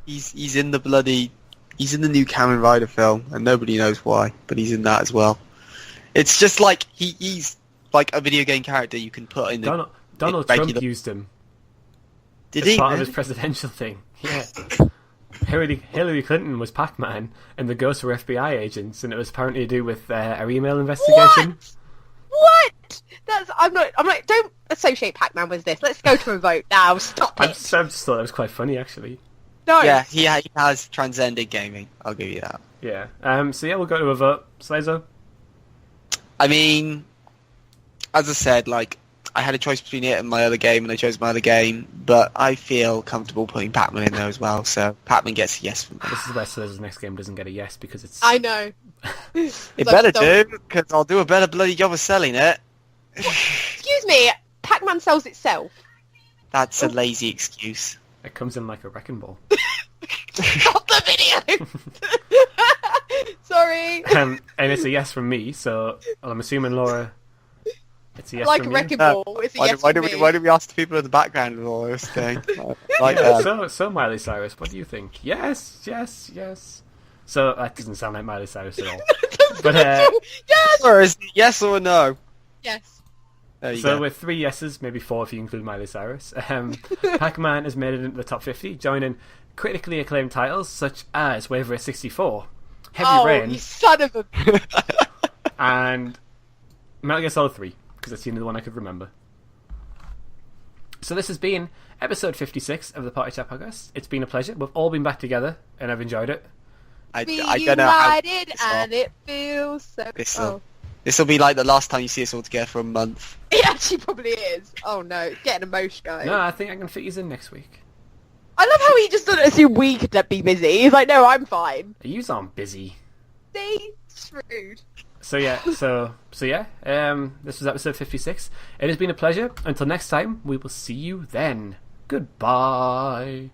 C: he's in the bloody he's in the new Kamen Rider film, and nobody knows why, but he's in that as well. It's just like he's like a video game character you can put in the
A: Donald
C: regular-
A: Trump used him
C: Did
A: as
C: he?
A: part of his presidential thing. Yeah. Hillary Clinton was Pac-Man, and the ghosts were FBI agents, and it was apparently to do with our email investigation.
B: What? I'm not, don't associate Pac-Man with this. Let's go to a vote now. Stop
A: I
B: it.
A: just thought it was quite funny, actually.
B: No.
C: Yeah, he has transcended gaming. I'll give you that.
A: Yeah. So yeah, we'll go to a vote. Slazo?
C: I mean, as I said, like, I had a choice between it and my other game, and I chose my other game, but I feel comfortable putting Pac-Man in there as well, so Pac-Man gets a yes from me.
A: This is where Slazo's next game doesn't get a yes because it's...
B: I know.
C: It better do, because I'll do a better bloody job of selling it.
B: Excuse me, Pac-Man sells itself.
C: That's a lazy excuse.
A: It comes in like a wrecking ball.
B: Stop the video! Sorry.
A: And it's a yes from me, so I'm assuming, Laura, it's a yes
B: Like
A: from
B: a
A: you.
B: wrecking ball. It's a yes
C: Why
B: from
C: do
B: me.
C: we ask the people in the background of all this thing? Like
A: Yeah,
C: that.
A: so Miley Cyrus, what do you think? Yes, yes, yes. So that doesn't sound like Miley Cyrus at all. But
B: Yes!
C: Or is it yes or no?
B: Yes.
C: There you
A: so
C: go.
A: with 3 yeses, maybe 4 if you include Miley Cyrus, Pac-Man has made it into the top 50, joining critically acclaimed titles such as Wave Race 64, Heavy Rain,
B: you son of a...
A: and Metal Gear Solid 3, because that's the only one I could remember. So this has been episode 56 of the Party Chat podcast. It's been a pleasure. We've all been back together, and I've enjoyed it.
C: I
B: Be
C: don't know how
B: united and it feels so...
C: this will be like the last time you see us all together for a month.
B: It actually probably is. Oh no, it's getting emotional.
A: No, I think I can fit you in next week.
B: I love how he just doesn't assume we could be busy. He's like, no, I'm fine.
A: You aren't busy.
B: See? Screwed.
A: So yeah, this was episode 56. It has been a pleasure. Until next time, we will see you then. Goodbye.